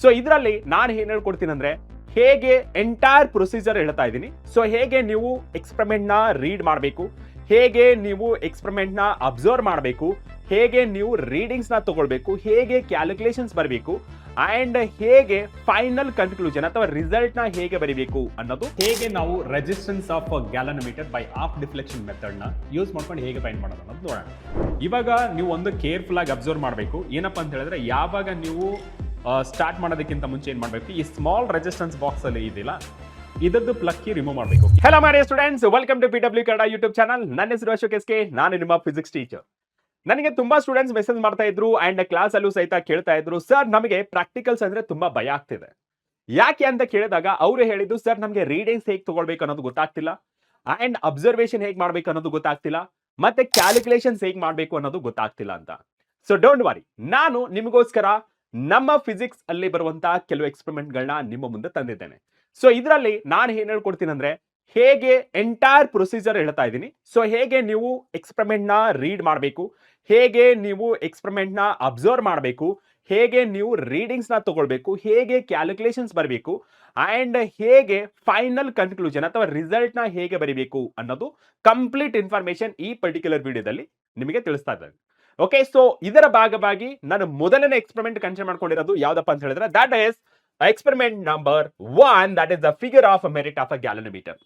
So ಇದರಲ್ಲಿ ನಾನು ಏನ್ ಹೇಳ್ಕೊಡ್ತೀನಿ ಅಂದ್ರೆ ಹೇಗೆ ಎಂಟೈರ್ ಪ್ರೊಸೀಜರ್ ಹೇಳ್ತಾ ಇದ್ದೀನಿ. ಸೊ ಹೇಗೆ ನೀವು ಎಕ್ಸ್ಪೆರಿಮೆಂಟ್ ನ ರೀಡ್ ಮಾಡಬೇಕು, ಹೇಗೆ ನೀವು ಎಕ್ಸ್ಪೆರಿಮೆಂಟ್ ನ ಅಬ್ಸರ್ವ್ ಮಾಡಬೇಕು, ಹೇಗೆ ನೀವು ರೀಡಿಂಗ್ಸ್ ನ ತಗೊಳ್ಬೇಕು, ಹೇಗೆ ಕ್ಯಾಲ್ಕುಲೇಷನ್ಸ್ ಬರಬೇಕು ಅಂಡ್ ಹೇಗೆ ಫೈನಲ್ ಕನ್ಕ್ಲೂಷನ್ ಅಥವಾ ರಿಸಲ್ಟ್ ನ ಹೇಗೆ ಬರೀಬೇಕು ಅನ್ನೋದು, ಹೇಗೆ ನಾವು resistance of galvanometer by of deflection method ನ ಯೂಸ್ ಮಾಡ್ಕೊಂಡು ಹೇಗೆ ಫೈಂಡ್ ಮಾಡೋದು ಅನ್ನೋದು ನೋಡೋಣ. ಇವಾಗ ನೀವು ಒಂದು ಕೇರ್ಫುಲ್ ಆಗಿ ಅಬ್ಸರ್ವ್ ಮಾಡಬೇಕು. ಏನಪ್ಪಾ ಅಂತ ಹೇಳಿದ್ರೆ, ಯಾವಾಗ ನೀವು ಸ್ಟಾರ್ಟ್ ಮಾಡೋದಕ್ಕಿಂತ ಮುಂಚೆ ಏನ್ ಮಾಡಬೇಕು, ಈ ಸ್ಮಾಲ್ ರೆಸಿಸ್ಟೆನ್ಸ್ ಬಾಕ್ಸ್ ಅಲ್ಲಿ ಇದೆಯಲ್ಲ, ಇದದ್ದು ಪ್ಲಗ್ ಕೀ ರಿಮೂವ್ ಮಾಡಬೇಕು. Hello my dear students, welcome to PW Kannada YouTube channel. ನನ್ನ ಹೆಸರು ಅಶೋಕ್ SK, ನಾನು ನಿಮ್ಮ ಫಿಸಿಕ್ಸ್ ಟೀಚರ್. ನನಗೆ ತುಂಬಾ ಸ್ಟೂಡೆಂಟ್ಸ್ ಮೆಸೇಜ್ ಮಾಡ್ತಾ ಇದ್ರು ಅಂಡ್ ಕ್ಲಾಸ್ ಅಲ್ಲೂ ಸಹಿತ ಕೇಳ್ತಾ ಇದ್ರು, ಸರ್ ನಮಗೆ ಪ್ರಾಕ್ಟಿಕಲ್ಸ್ ಅಂದ್ರೆ ತುಂಬಾ ಭಯ ಆಗ್ತಿದೆ. ಯಾಕೆ ಅಂತ ಕೇಳಿದಾಗ ಅವರು ಹೇಳಿದ್ದು, ಸರ್ ನಮಗೆ ರೀಡಿಂಗ್ಸ್ ಹೇಗೆ ತಗೊಳ್ಬೇಕು ಅನ್ನೋದು ಗೊತ್ತಾಗ್ತಿಲ್ಲ, ಅಂಡ್ ಅಬ್ಸರ್ವೇಷನ್ ಹೇಗೆ ಮಾಡ್ಬೇಕು ಅನ್ನೋದು ಗೊತ್ತಾಗ್ತಿಲ್ಲ, ಮತ್ತೆ ಕ್ಯಾಲ್ಕುಲೇಷನ್ಸ್ ಹೇಗೆ ಮಾಡ್ಬೇಕು ಅನ್ನೋದು ಗೊತ್ತಾಗ್ತಿಲ್ಲ ಅಂತ. ಸೊ ಡೋಂಟ್ ವರಿ, ನಾನು ನಿಮಗೋಸ್ಕರ ನಮ್ಮ ಫಿಸಿಕ್ಸ್ ಅಲ್ಲಿ ಬರುವಂತಹ ಕೆಲವು ಎಕ್ಸ್ಪೆರಿಮೆಂಟ್ ಗಳನ್ನ ನಿಮ್ಮ ಮುಂದೆ ತಂದಿದ್ದೇನೆ. ಸೊ ಇದರಲ್ಲಿ ನಾನು ಏನ್ ಹೇಳ್ಕೊಡ್ತೀನಿ ಅಂದ್ರೆ ಹೇಗೆ ಎಂಟೈರ್ ಪ್ರೊಸೀಜರ್ ಹೇಳ್ತಾ ಇದ್ದೀನಿ. ಸೊ ಹೇಗೆ ನೀವು ಎಕ್ಸ್ಪೆರಿಮೆಂಟ್ ನ ರೀಡ್ ಮಾಡಬೇಕು, ಹೇಗೆ ನೀವು ಎಕ್ಸ್ಪೆರಿಮೆಂಟ್ ನ ಅಬ್ಸರ್ವ್ ಮಾಡಬೇಕು, ಹೇಗೆ ನೀವು ರೀಡಿಂಗ್ಸ್ ನ ತಗೊಳ್ಬೇಕು, ಹೇಗೆ ಕ್ಯಾಲ್ಕುಲೇಷನ್ಸ್ ಬರಬೇಕು ಅಂಡ್ ಹೇಗೆ ಫೈನಲ್ ಕನ್ಕ್ಲೂಷನ್ ಅಥವಾ ರಿಸಲ್ಟ್ ನ ಹೇಗೆ ಬರೀಬೇಕು ಅನ್ನೋದು ಕಂಪ್ಲೀಟ್ ಇನ್ಫಾರ್ಮೇಶನ್ ಈ ಪರ್ಟಿಕ್ಯುಲರ್ ವಿಡಿಯೋದಲ್ಲಿ ನಿಮಗೆ ತಿಳಿಸ್ತಾ ಇದ್ದಾರೆ. ಓಕೆ, ಸೊ ಇದರ ಭಾಗವಾಗಿ ನಾನು ಮೊದಲನೇ ಎಕ್ಸ್ಪೆರಿಮೆಂಟ್ ಕನ್ಸಿಡರ್ ಮಾಡ್ಕೊಂಡಿರೋದು ಯಾವ್ದಪ್ಪ ಅಂತ ಹೇಳಿದ್ರೆ, that is experiment number 1, that is the figure of merit of a galvanometer.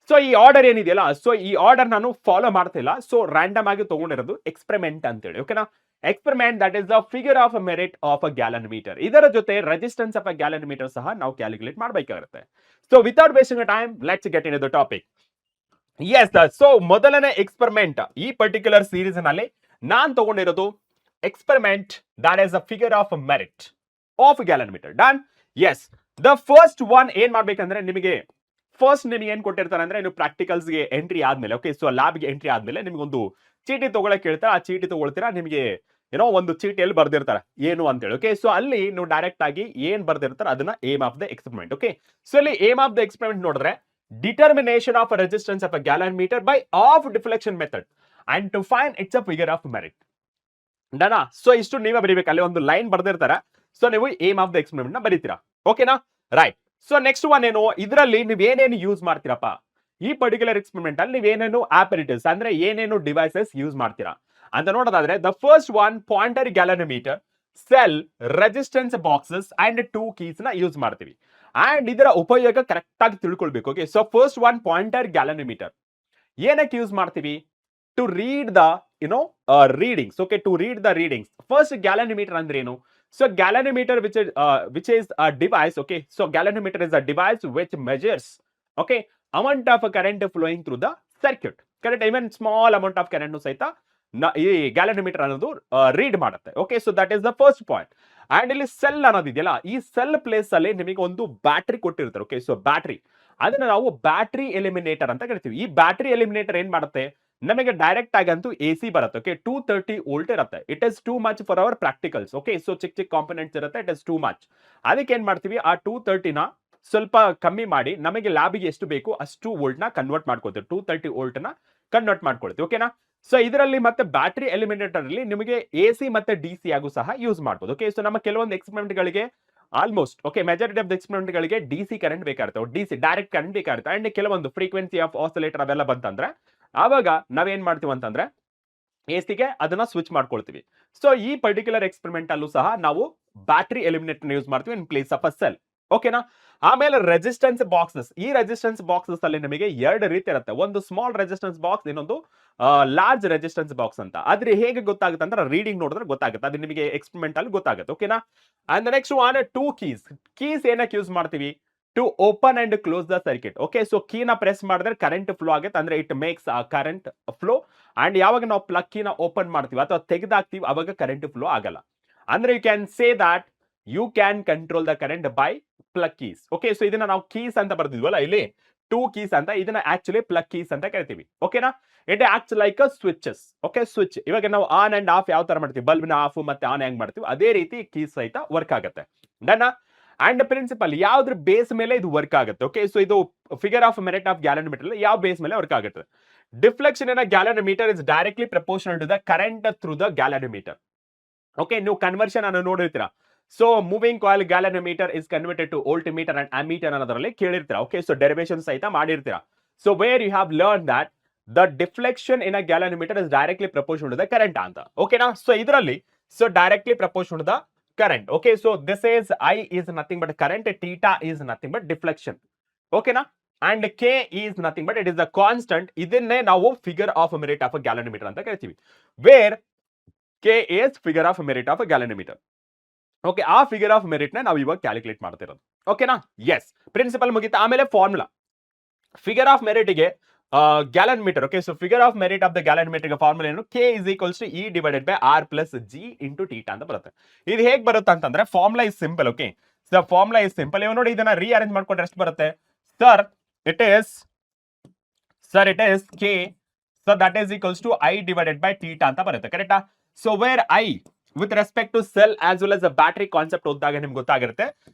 So ಈ ಆರ್ಡರ್ ಏನಿದೆಯಲ್ಲ, ಸೊ ಈ ಆರ್ಡರ್ ನಾನು ಫಾಲೋ ಮಾಡ್ತಿಲ್ಲ. ಸೊ ರ್ಯಾಂಡಮ್ ಆಗಿ ತಗೊಂಡಿರೋದು ಎಕ್ಸ್ಪೆರಿಮೆಂಟ್ ಅಂತೇಳಿ. ಓಕೆನಾ, experiment that is the figure of merit of a galvanometer. ಇದರ ಜೊತೆ ರೆಸಿಸ್ಟೆನ್ಸ್ ಆಫ್ ಅ ಗ್ಯಾಲನೋಮೀಟರ್ ಸಹ ನಾವು ಕ್ಯಾಲ್ಕುಲೇಟ್ ಮಾಡಬೇಕಾಗುತ್ತೆ. So without wasting time, let's get in the topic. Yes, so ಮೊದಲನೇ ಎಕ್ಸ್ಪೆರಿಮೆಂಟ್ ಈ ಪರ್ಟಿಕ್ಯುಲರ್ ಸೀರೀಸ್ ನಲ್ಲಿ ನಾನು ತಗೊಂಡಿರೋದು experiment that is the figure of merit of galvanometer. Done. Yes, the first one ಏನ್ ಮಾಡ್ಬೇಕಂದ್ರೆ, ನಿಮಗೆ ಏನ್ ಕೊಟ್ಟಿರ್ತಾರೆ ಅಂದ್ರೆ, ನೀವು ಪ್ರಾಕ್ಟಿಕಲ್ಸ್ ಗೆ ಎಂಟ್ರಿ ಆದ್ಮೇಲೆ, ಓಕೆ, ಸೊ ಲ್ಯಾಬ್ ಗೆ ಎಂಟ್ರಿ ಆದ್ಮೇಲೆ ನಿಮ್ಗೆ ಒಂದು ಚೀಟಿ ತಗೊಳಕ್ ಹೇಳ್ತಾರೆ. ಆ ಚೀಟಿ ತಗೊಳ್ತೀರಾ, ನಿಮಗೆ ಏನೋ ಒಂದು ಚೀಟಿಯಲ್ಲಿ ಬರ್ದಿರ್ತಾರೆ ಏನು ಅಂತ ಹೇಳಿ. ಓಕೆ, ಸೊ ಅಲ್ಲಿ ನೀವು ಡೈರೆಕ್ಟ್ ಆಗಿ ಏನ್ ಬರ್ದಿರ್ತಾರೆ ಅದನ್ನ aim of the experiment. Okay, so ಇಲ್ಲಿ ಏಮ್ ಆಫ್ ದ ಎಕ್ಸ್ಪೆರಿಮೆಂಟ್ ನೋಡಿದ್ರೆ, determination of resistance of a galvanometer by of deflection method and to find its a figure of merit. ಡನಾ? So ಇಷ್ಟು ನೀವೇ ಬರೀಬೇಕು. ಅಲ್ಲಿ ಒಂದು ಲೈನ್ ಬರ್ದಿರ್ತಾರೆ. ಸೊ ನೀವು ಏಮ್ ಆಫ್ ದ ಎಕ್ಸ್ಪೆರಿಮೆಂಟ್ ನ ಬರೀತೀರಾ. ಓಕೆನಾ? ರೈಟ್. ಸೊ ನೆಕ್ಸ್ಟ್ ಒನ್ ಏನು, ಇದರಲ್ಲಿ ನೀವು ಏನೇನು ಯೂಸ್ ಮಾಡ್ತೀರಪ್ಪ, ಈ ಪರ್ಟಿಕ್ಯುಲರ್ ಎಕ್ಸ್ಪೆರಿಮೆಂಟ್ ಅಲ್ಲಿ ನೀವೇನೇನು ಆಪರೇಟರ್ಸ್ ಅಂದ್ರೆ ಏನೇನು ಡಿವೈಸಸ್ ಯೂಸ್ ಮಾಡ್ತೀರಾ ಅಂತ ನೋಡೋದಾದ್ರೆ, the first one pointer galvanometer, cell, resistance boxes and 2 keys ನ ಯೂಸ್ ಮಾಡ್ತೀವಿ. ಅಂಡ್ ಇದರ ಉಪಯೋಗ ಕರೆಕ್ಟ್ ಆಗಿ ತಿಳ್ಕೊಳ್ಬೇಕು. Okay, so first one pointer galvanometer ಏನಕ್ಕೆ ಯೂಸ್ ಮಾಡ್ತೀವಿ? To read the readings. Okay, to read the readings. First, galvanometer ಅಂದ್ರೆ ಏನು? So galvanometer which is a device. Okay, so galvanometer is a device which measures, okay, amount of current flowing through the circuit. Correct? Even small amount of current ಸಹಿತ ಈ galvanometer ಅನ್ನೋದು read ಮಾಡುತ್ತೆ. Okay, so that is the first point. And ಇಲ್ಲಿ cell ಅನ್ನೋದಿದೆಯಲ್ಲ, ಈ cell place ಅಲ್ಲಿ ನಿಮಗೆ ಒಂದು battery ಕೊಟ್ಟಿರ್ತಾರೆ. ಓಕೆ, ಸೊ ಬ್ಯಾಟ್ರಿ, ಅದನ್ನ ನಾವು ಬ್ಯಾಟ್ರಿ ಎಲಿಮಿನೇಟರ್ ಅಂತ ಕರಿತೀವಿ. ಈ ಬ್ಯಾಟ್ರಿ ಎಲಿಮಿನೇಟರ್ ಏನ್ ಮಾಡುತ್ತೆ, ನಮಗೆ ಡೈರೆಕ್ಟ್ ಆಗಂತೂ AC ಬರುತ್ತೆ. ಓಕೆ, 230 ವೋಲ್ಟ್ ಇರುತ್ತೆ. It is too much for our practicals. Okay, so ಚಿಕ್ಕ ಕಾಂಪೊನೆಂಟ್ಸ್ ಇರುತ್ತೆ, ಇಟ್ ಇಸ್ ಟೂ ಮಚ್. ಅದಕ್ಕೆ ಏನ್ ಮಾಡ್ತೀವಿ, ಆ 230 ನ ಸ್ವಲ್ಪ ಕಮ್ಮಿ ಮಾಡಿ ನಮಗೆ ಲ್ಯಾಬಿಗೆ ಎಷ್ಟು ಬೇಕು ಅಷ್ಟು ವೋಲ್ಟ್ ನ ಕನ್ವರ್ಟ್ ಮಾಡ್ಕೊಳ್ತೀವಿ. 230 ವೋಲ್ಟ್ ನ ಕನ್ವರ್ಟ್ ಮಾಡ್ಕೊಳ್ತೀವಿ. ಓಕೆನಾ? ಸೊ ಇದರಲ್ಲಿ ಮತ್ತೆ ಬ್ಯಾಟ್ರಿ ಎಲಿಮಿನೇಟರ್ ಅಲ್ಲಿ ನಿಮಗೆ AC ಮತ್ತೆ DC ಆಗು ಸಹ ಯೂಸ್ ಮಾಡಬಹುದು. ಓಕೆ, ಸೊ ನಮ್ಮ ಕೆಲವೊಂದು ಎಕ್ಸ್ಪೆರಿಮೆಂಟ್ ಗಳಿಗೆ almost, okay, majority of the experiment ಗಳಿಗೆ DC ಕರೆಂಟ್ ಬೇಕಾಗುತ್ತೆ, DC ಡೈರೆಕ್ಟ್ ಕರೆಂಟ್ ಬೇಕಾಗುತ್ತೆ. ಅಂಡ್ ಕೆಲವೊಂದು ಫ್ರೀಕ್ವೆನ್ಸಿ ಆಫ್ ಆಸಿಲೇಟರ್ ಅವೆಲ್ಲ ಬಂತಂದ್ರೆ ಆವಾಗ ನಾವೇನ್ ಮಾಡ್ತೀವಿ ಅಂತಂದ್ರೆ AC ಗೆ ಅದನ್ನ ಸ್ವಿಚ್ ಮಾಡ್ಕೊಳ್ತೀವಿ. ಸೊ ಈ ಪರ್ಟಿಕ್ಯುಲರ್ ಎಕ್ಸ್ಪೆರಿಮೆಂಟ್ ಅಲ್ಲೂ ಸಹ ನಾವು ಬ್ಯಾಟ್ರಿ ಎಲಿಮಿನೇಟರ್ ಯೂಸ್ ಮಾಡ್ತೀವಿ ಇನ್ ಪ್ಲೇಸ್ ಆಫ್ ಅ ಸೆಲ್. ಓಕೆನಾ? ಆಮೇಲೆ ರೆಸಿಸ್ಟೆನ್ಸ್ ಬಾಕ್ಸಸ್. ಈ ರೆಸಿಸ್ಟೆನ್ಸ್ ಬಾಕ್ಸಸ್ ಅಲ್ಲಿ ನಿಮಗೆ ಎರಡು ರೀತಿ ಇರುತ್ತೆ. ಒಂದು ಸ್ಮಾಲ್ ರೆಸಿಸ್ಟೆನ್ಸ್ ಬಾಕ್ಸ್, ಇನ್ನೊಂದು ಲಾರ್ಜ್ ರೆಸಿಸ್ಟೆನ್ಸ್ ಬಾಕ್ಸ್ ಅಂತ. ಆದ್ರೆ ಹೇಗೆ ಗೊತ್ತಾಗುತ್ತೆ ಅಂದ್ರೆ, ರೀಡಿಂಗ್ ನೋಡಿದ್ರೆ ಗೊತ್ತಾಗುತ್ತೆ. ಅದು ನಿಮಗೆ ಎಕ್ಸ್ಪೆರಿಮೆಂಟ್ ಅಲ್ಲಿ ಗೊತ್ತಾಗುತ್ತೆ. ಓಕೆನಾ? And next one 2 keys. Keys ಏನಕ್ಕೆ ಯೂಸ್ ಮಾಡ್ತೀವಿ? To open and close the circuit. Okay, so ಕೀನ ಪ್ರೆಸ್ ಮಾಡಿದ್ರೆ ಕರೆಂಟ್ ಫ್ಲೋ ಆಗುತ್ತೆ, ಅಂದ್ರೆ it makes current flow. And ಯಾವಾಗ ನಾವು ಪ್ಲಗ್ ಕೀನ ಓಪನ್ ಮಾಡ್ತೀವಿ ಅಥವಾ ತೆಗೆದಾಕ್ತೀವಿ ಅವಾಗ ಕರೆಂಟ್ ಫ್ಲೋ ಆಗಲ್ಲ. ಅಂದ್ರೆ you can say that you can control the current by plug keys. Okay, so ಇದನ್ನ ನಾವು ಕೀಸ್ ಅಂತ ಬರ್ದಿದ್ವಲ್ಲ ಇಲ್ಲಿ 2 ಕೀಸ್ ಅಂತ, ಇದನ್ನ ಆಕ್ಚುಲಿ ಪ್ಲಗ್ ಕೀಸ್ ಅಂತ ಕರಿತೀವಿ. ಓಕೆನಾ? It acts like a switches. Okay, switch. ಇವಾಗ ನಾವು ಆನ್ ಅಂಡ್ ಆಫ್ ಯಾವ ತರ ಮಾಡ್ತೀವಿ, ಬಲ್ಬ್ನ ಆಫ್ ಮತ್ತೆ ಆನ್ ಹೆಂಗ್ ಮಾಡ್ತೀವಿ, ಅದೇ ರೀತಿ ಕೀಸ್ ಸಹಿತ ವರ್ಕ್ ಆಗುತ್ತೆ. ಡನ್? ಅಂಡ್ ಪ್ರಿನ್ಸಿಪಲ್ ಯಾವ್ದ್ರ ಬೇಸ್ ಮೇಲೆ ಇದು ವರ್ಕ್ ಆಗುತ್ತೆ. ಓಕೆ, ಸೊ ಇದು figure of merit of galvanometer ಯಾವ ಬೇಸ್ ಮೇಲೆ ವರ್ಕ್ ಆಗುತ್ತೆ? Deflection in a galvanometer is directly proportional to the current through the galvanometer. Okay, ನೀವು ಕನ್ವರ್ಷನ್ ಅನ್ನು ನೋಡಿರ್ತೀರಾ. So moving coil galvanometer is converted to voltmeter and ammeter ಅನ್ನೋದ್ರಲ್ಲಿ ಕೇಳಿರ್ತೀರಾ. Okay, so derivation ಸಹಿತ ಮಾಡಿರ್ತೀರಾ. So where you have learn that the deflection in a galvanometer is directly proportional to the current ಅಂತ. ಓಕೆನಾ? So ಇದರಲ್ಲಿ so directly proportional to the current. Okay, so this is I is nothing but current, theta is nothing but deflection. Okay na? And K is nothing but it is a constant. ಇದನ್ನೇ ನಾವು figure of merit of galvanometer ಅಂತ ಕರಿತೀವಿ. Where K is figure of merit of galvanometer. Okay, ಆ figure of merit ನ ನಾವು ಇವಾಗ calculate ಮಾಡ್ತಿರೋದು. ಓಕೆನಾ? ಎಸ್, ಪ್ರಿನ್ಸಿಪಲ್ ಮುಗಿತಾ. ಆಮೇಲೆ ಫಾರ್ಮುಲಾ ಫಿಗರ್ ಆಫ್ ಮೆರಿಟ್ಗೆ galvanometer. Okay, so figure of merit of the ಗ್ಯಾಲನ್ ಮೀಟರ್ಗೆ ಫಾರ್ಮುಲಾ ಏನು? K is equals to E divided by R plus G into theta ಅಂತ ಬರುತ್ತೆ. ಇದು ಹೇಗೆ ಬರುತ್ತೆ ಅಂತಂದ್ರೆ formula is simple. Okay, so formula is simple. ಇವಾಗ ನೋಡಿ, ಇದನ್ನ ರೀಅರೇಂಜ್ ಮಾಡ್ಕೊಂಡ್ರೆ ಎಷ್ಟು ಬರುತ್ತೆ? Sir it is K, so that is equals to I divided by theta ಅಂತ ಬರುತ್ತೆ. ಕರೆಕ್ಟಾ? So where I with respect to cell as well as the battery concept ಓದಿದಾಗ ನಿಮ್ಗೆ ಗೊತ್ತಾಗಿರುತ್ತೆ.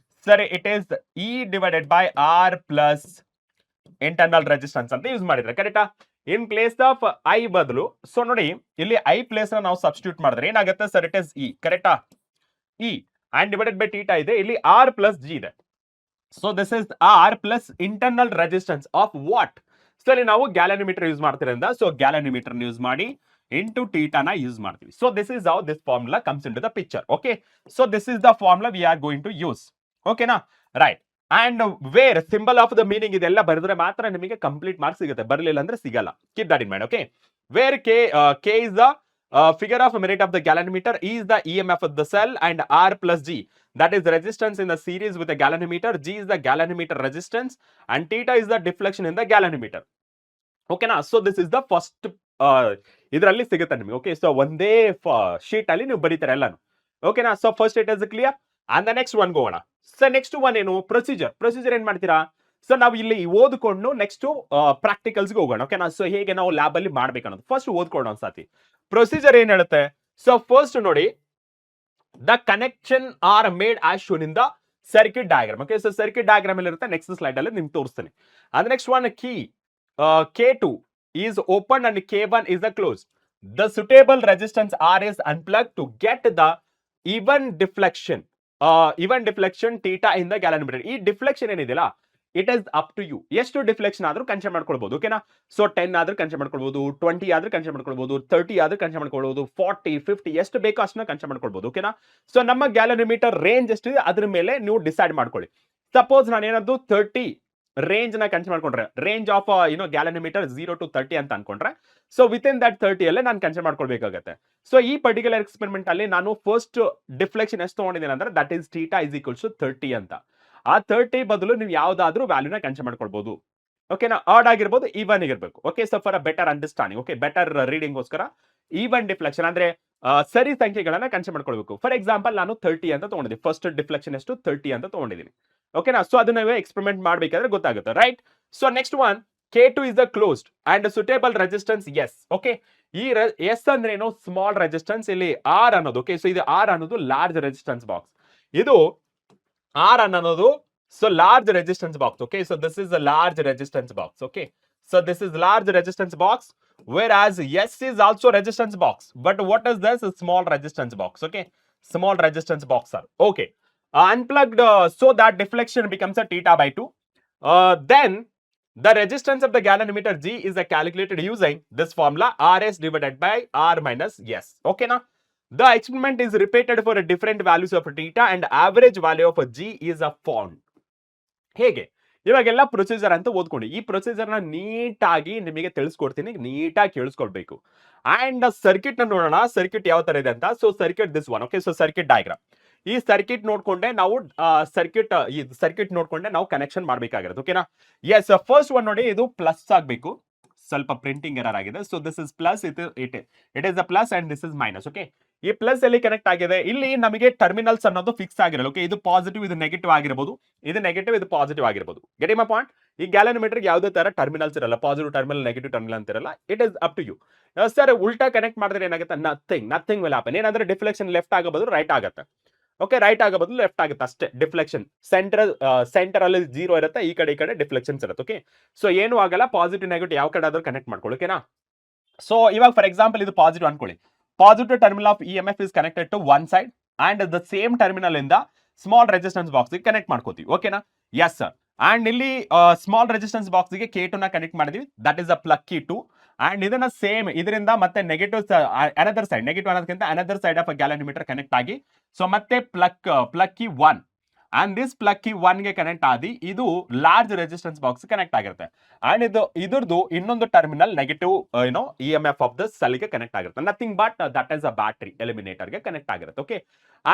Sir it is E divided by R plus internal resistance ಅಂತ use ಮಾಡಿದ್ರೆ. ಕರೆಕ್ಟಾ? In place of I ಬದಲು ಸೊ ನೋಡಿ ಇಲ್ಲಿ ಐ ಪ್ಲೇಸ್ ನಾವು ಸಬ್ಸ್ಟಿಟ್ಯೂಟ್ ಮಾಡಿದ್ರೆ ಏನಾಗುತ್ತೆ? Sir it is E. ಕರೆಕ್ಟಾ? E and divided by theta ಇದೆ, ಇಲ್ಲಿ ಆರ್ ಪ್ಲಸ್ ಜಿ ಇದೆ. So this is R plus internal resistance of what? So ಇಲ್ಲಿ ನಾವು ಗ್ಯಾಲನೋಮೀಟರ್ ಯೂಸ್ ಮಾಡ್ತಿರೋದ್ರಿಂದ ಸೊ ಗ್ಯಾಲನೋಮೀಟರ್ ಯೂಸ್ ಮಾಡಿ ಇಂಟು ಟೀಟಾನ ಯೂಸ್ ಮಾಡ್ತೀವಿ. So this is how this formula comes into the picture. Okay, so this is the formula we are going to use. ಓಕೆನಾ? Right. And where symbol of the meaning ಇದೆಲ್ಲ ಬರೆದ್ರೆ ಮಾತ್ರ ನಿಮಗೆ complete marks ಸಿಗುತ್ತೆ, ಬರಲಿಲ್ಲ ಅಂದ್ರೆ ಸಿಗಲ್ಲ. Keep that in mind. Okay, where K is the figure of merit of the galvanometer, E is the EMF of the cell, and R plus G, that is the resistance in the series with the galvanometer, G is the galvanometer resistance, and theta is the deflection in the galvanometer. Okay na? So this is the first ಇದರಲ್ಲಿ ಸಿಗುತ್ತೆ ನಿಮಗೆ. Okay, so ಒಂದೇ sheet ಅಲ್ಲಿ ನೀವು ಬರೀತಾರೆ ಎಲ್ಲಾನು. ಓಕೆನಾ? So first it is clear and the next one ಗೋಣ. ಸೊ ನೆಕ್ಸ್ಟ್ ಒನ್ ಏನು? ಪ್ರೊಸೀಜರ್ ಏನ್ ಮಾಡ್ತೀರಾ? ಸೊ ನಾವು ಇಲ್ಲಿ ಓದ್ಕೊಂಡು ನೆಕ್ಸ್ಟ್ ಪ್ರಾಕ್ಟಿಕಲ್ಸ್ಗೆ ಹೋಗೋಣ. ಓಕೆನಾ? ಸೊ ಹೇಗೆ ನಾವು ಲ್ಯಾಬ್ ಅಲ್ಲಿ ಮಾಡ್ಬೇಕನ್ನೋದು ಫಸ್ಟ್ ಓದ್ಕೊಂಡು ಒಂದ್ಸತಿ. ಪ್ರೊಸೀಜರ್ ಏನ್ ಹೇಳುತ್ತೆ? ಸೊ ಫಸ್ಟ್ ನೋಡಿ, the connection are made as shown in the circuit diagram. Okay, so circuit diagram ಅಲ್ಲಿ ಇರುತ್ತೆ, ನೆಕ್ಸ್ಟ್ ಸ್ಲೈಡ್ ಅಲ್ಲಿ ನಿಮ್ಗೆ ತೋರಿಸ್ತೀನಿ. And next one key K2 is open and K1 is the closed. The suitable resistance R is unplugged to get the even deflection theta in the galvanometer. ಈ deflection ಏನಿದೆಯಲ್ಲ, it is up to you. ಎಷ್ಟು deflection ಆದ್ರೂ consider ಮಾಡ್ಕೊಳ್ಬಹುದು. ಓಕೆನಾ? So 10 ಆದ್ರೂ consider ಮಾಡ್ಕೊಳ್ಬಹುದು, 20 ಆದ್ರೂ consider ಮಾಡ್ಕೊಳ್ಬಹುದು, 30 ಆದ್ರೂ ಕನ್ಸಿಡರ್ ಮಾಡ್ಕೊಳ್ಬಹುದು, 40, 50 ಎಷ್ಟು ಬೇಕೋ ಅಷ್ಟನ್ನ ಕನ್ಸಿಡರ್ ಮಾಡ್ಕೊಳ್ಬಹುದು. ಓಕೆನಾ? ಸೊ ನಮ್ಮ ಗ್ಯಾಲನೋಮೀಟರ್ ರೇಂಜ್ ಎಷ್ಟಿದೆ ಅದ್ರ ಮೇಲೆ ನೀವು ಡಿಸೈಡ್ ಮಾಡ್ಕೊಳ್ಳಿ. ಸಪೋಸ್ ನಾನು ಏನಾದ್ರು 30 ರೇಂಜ್ ನ ಕನ್ಸಿಡರ್ ಮಾಡ್ಕೊಂಡ್ರೆ, ರೇಂಜ್ ಆಫ್ ಗ್ಯಾಲನೋಮೀಟರ್ 0 to 30 ಅಂತ ಅನ್ಕೊಂಡ್ರೆ, ಸೊ ವಿತ್ ಇನ್ ದಟ್ 30 ಅಲ್ಲೇ ನಾನು ಕನ್ಸಿಡರ್ ಮಾಡ್ಕೊಳ್ಬೇಕಾಗತ್ತೆ. ಸೊ ಈ ಪರ್ಟಿಕ್ಯುಲರ್ ಎಕ್ಸ್ಪೆರಿಮೆಂಟ್ ಅಲ್ಲಿ ನಾನು ಫಸ್ಟ್ ಡಿಫ್ಲೆಕ್ಷನ್ ಎಷ್ಟು ತಗೊಂಡಿದ್ದೇನೆ ಅಂದ್ರೆ that is theta is equals to 30 ಅಂತ. ಆ 30 ಬದಲು ನೀವು ಯಾವ್ದಾದ್ರೂ ವ್ಯಾಲ್ಯೂನ ಕನ್ಸಿಡರ್ ಮಾಡ್ಕೊಳ್ಬಹುದು. ಓಕೆನಾ? ಆಡ್ ಆಗಿರ್ಬೋದು, ಈವನ್ ಆಗಿರ್ಬೇಕು. Okay, so for a better understanding, okay, better reading ಗೋಸ್ಕರ ಈವನ್ ಡಿಫ್ಲೆಕ್ಷನ್ ಅಂದ್ರೆ ಸರಿ ಸಂಖ್ಯೆಗಳನ್ನ ಕನ್ಸಿಡರ್ ಮಾಡ್ಕೊಳ್ಬೇಕು. ಫಾರ್ ಎಕ್ಸಾಂಪಲ್ ನಾನು 30 ಅಂತ ತಗೊಂಡಿದ್ದೀನಿ, ಫಸ್ಟ್ ಡಿಫ್ಲೆಕ್ಷನ್ ಎಷ್ಟು 30 ಅಂತ ತಗೊಂಡಿದ್ದೀನಿ. ಓಕೆನಾ? ಸೊ ಅದನ್ನ ನೀವು ಎಕ್ಸ್ಪೆರಿಮೆಂಟ್ ಮಾಡ್ಬೇಕಾದ್ರೆ ಗೊತ್ತಾಗುತ್ತೆ. Right? So next one K2 is the closed and suitable resistance S. Okay, ಈ ಎಸ್ ಅಂದ್ರೆ ಏನು? Small resistance. ಇಲ್ಲಿ ಆರ್ ಅನ್ನೋದು, ಓಕೆ, ಸೊ ಇದು ಆರ್ ಅನ್ನೋದು ಲಾರ್ಜ್ ರೆಸಿಸ್ಟೆನ್ಸ್ ಬಾಕ್ಸ್. ಇದು ಆರ್ ಅನ್ನೋದು so large resistance box. Okay, so this is a large resistance box. Okay, so this is large resistance box, whereas S is also resistance box. But what is this? A small resistance box. Okay, small resistance box are okay. Unplugged so that deflection becomes a theta by 2. Then the resistance of the galvanometer G is calculated using this formula, RS divided by R minus S. Okay na? The experiment is repeated for a different values of theta and average value of G is found. ಹೇಗೆ? ಇವಾಗೆಲ್ಲ procedure ಅಂತ ಓದ್ಕೊಂಡು ಈ procedure ನ ನೀಟಾಗಿ ನಿಮಗೆ ತಿಳಿಸ್ಕೊಡ್ತೀನಿ, ನೀಟಾಗಿ ಕೇಳಿಸ್ಕೊಳ್ಬೇಕು. ಅಂಡ್ ಸರ್ಕ್ಯೂಟ್ ನ ನೋಡೋಣ, ಸರ್ಕ್ಯೂಟ್ ಯಾವ ತರ ಇದೆ ಅಂತ. So circuit this one. Okay, so circuit diagram. ಈ ಸರ್ಕ್ಯೂಟ್ ನೋಡ್ಕೊಂಡೆ ನಾವು ಸರ್ಕ್ಯೂಟ್ ನೋಡ್ಕೊಂಡೆ ನಾವು ಕನೆಕ್ಷನ್ ಮಾಡ್ಬೇಕಾಗಿರೋದು. ಓಕೆನಾ? ಎಸ್, ಫಸ್ಟ್ ಒನ್ ನೋಡಿ, ಇದು ಪ್ಲಸ್ ಆಗಬೇಕು. ಸ್ವಲ್ಪ ಪ್ರಿಂಟಿಂಗ್ ಎರರ್ ಆಗಿದೆ. So this is plus, it is a plus and this is minus. Okay, ಈ ಪ್ಲಸ್ ಎಲ್ಲಿ ಕನೆಕ್ಟ್ ಆಗಿದೆ? ಇಲ್ಲಿ ನಮಗೆ ಟರ್ಮಿನಲ್ಸ್ ಅನ್ನೋದು ಫಿಕ್ಸ್ ಆಗಿರಲ್ಲ. ಓಕೆ, ಇದು ಪಾಸಿಟಿವ್, ಇದು ನೆಗೆಟಿವ್ ಆಗಿರಬಹುದು, ಇದು ನೆಗೆಟಿವ್, ಇದು ಪಾಸಿಟಿವ್ ಆಗಿರಬಹುದು. Get my point? ಈ ಗ್ಯಾಲನೋಮೀಟರ್ ಯಾವುದೇ ತರ ಟರ್ಮಿನಲ್ಸ್ ಇರಲ್ಲ, ಪಾಸಿಟಿವ್ ಟರ್ಮಿನಲ್, ನೆಗೆಟಿವ್ ಟರ್ಮಿನಲ್ ಅಂತ ಇರಲ್ಲ. It is up to you. Sir ಉಲ್ಟಾ ಕನೆಕ್ಟ್ ಮಾಡಿದ್ರೆ ಏನಾಗುತ್ತೆ? Nothing will happen. ಏನಂದ್ರೆ ಡಿಫ್ಲೆಕ್ಷನ್ ಲೆಫ್ಟ್ ಆಗಬಹುದು, ರೈಟ್ ಆಗುತ್ತೆ. ಓಕೆ, ರೈಟ್ ಆಗೋ ಬದಲು ಲೆಫ್ಟ್ ಆಗುತ್ತೆ ಅಷ್ಟೇ. ಡಿಫ್ಲೆಕ್ಷನ್ ಸೆಂಟರ್ ಅಲ್ಲಿ 0 ಇರುತ್ತೆ, ಈ ಕಡೆ ಡಿಫ್ಲೆಕ್ಷನ್ಸ್ ಇರುತ್ತೆ. ಓಕೆ, ಸೊ ಏನು ಆಗಲ್ಲ, ಪಾಸಿಟಿವ್ ನೆಗೆಟಿವ್ ಯಾವ ಕಡೆ ಆದ್ರೂ ಕನೆಕ್ಟ್ ಮಾಡ್ಕೊಳ್ಳಿ. ಓಕೆನಾ? ಸೊ ಇವಾಗ ಫಾರ್ ಎಕ್ಸಾಂಪಲ್ ಇದು ಪಾಸಿಟಿವ್ ಅನ್ಕೊಳ್ಳಿ. Positive terminal of EMF is connected to one side and the same terminal ಇಂದ ಸ್ಮಾಲ್ ರೆಸಿಸ್ಟೆನ್ಸ್ ಬಾಕ್ಸ್ ಗೆ ಕನೆಕ್ಟ್ ಮಾಡ್ಕೋತೀವಿ. ಓಕೆನಾ? Yes sir. ಅಂಡ್ ಇಲ್ಲಿ ಸ್ಮಾಲ್ ರೆಸಿಸ್ಟೆನ್ಸ್ ಬಾಕ್ಸ್ ಗೆ K2 ನ ಕನೆಕ್ಟ್ ಮಾಡಿದ್ವಿ, that is a plug key 2. And ಇದನ್ನ same ಇದರಿಂದ ಮತ್ತೆ ನೆಗೆಟಿವ್ ಅನದರ್ ಸೈಡ್, ನೆಗೆಟಿವ್ ಅನ್ನೋದಕ್ಕಿಂತ another side of galvanometer connect ಆಗಿ, ಸೊ ಮತ್ತೆ plug key 1 and this plug key 1 ಗೆ ಕನೆಕ್ಟ್ ಆಗಿ ಇದು ಲಾರ್ಜ್ ರೆಸಿಸ್ಟೆನ್ಸ್ ಬಾಕ್ಸ್ ಕನೆಕ್ಟ್ ಆಗಿರುತ್ತೆ. ಅಂಡ್ ಇದ್ರದ್ದು ಇನ್ನೊಂದು terminal negative EMF of the cell ಗೆ ಕನೆಕ್ಟ್ ಆಗಿರುತ್ತೆ. Nothing but that is a battery eliminator ಗೆ ಕನೆಕ್ಟ್ ಆಗಿರುತ್ತೆ. ಓಕೆ,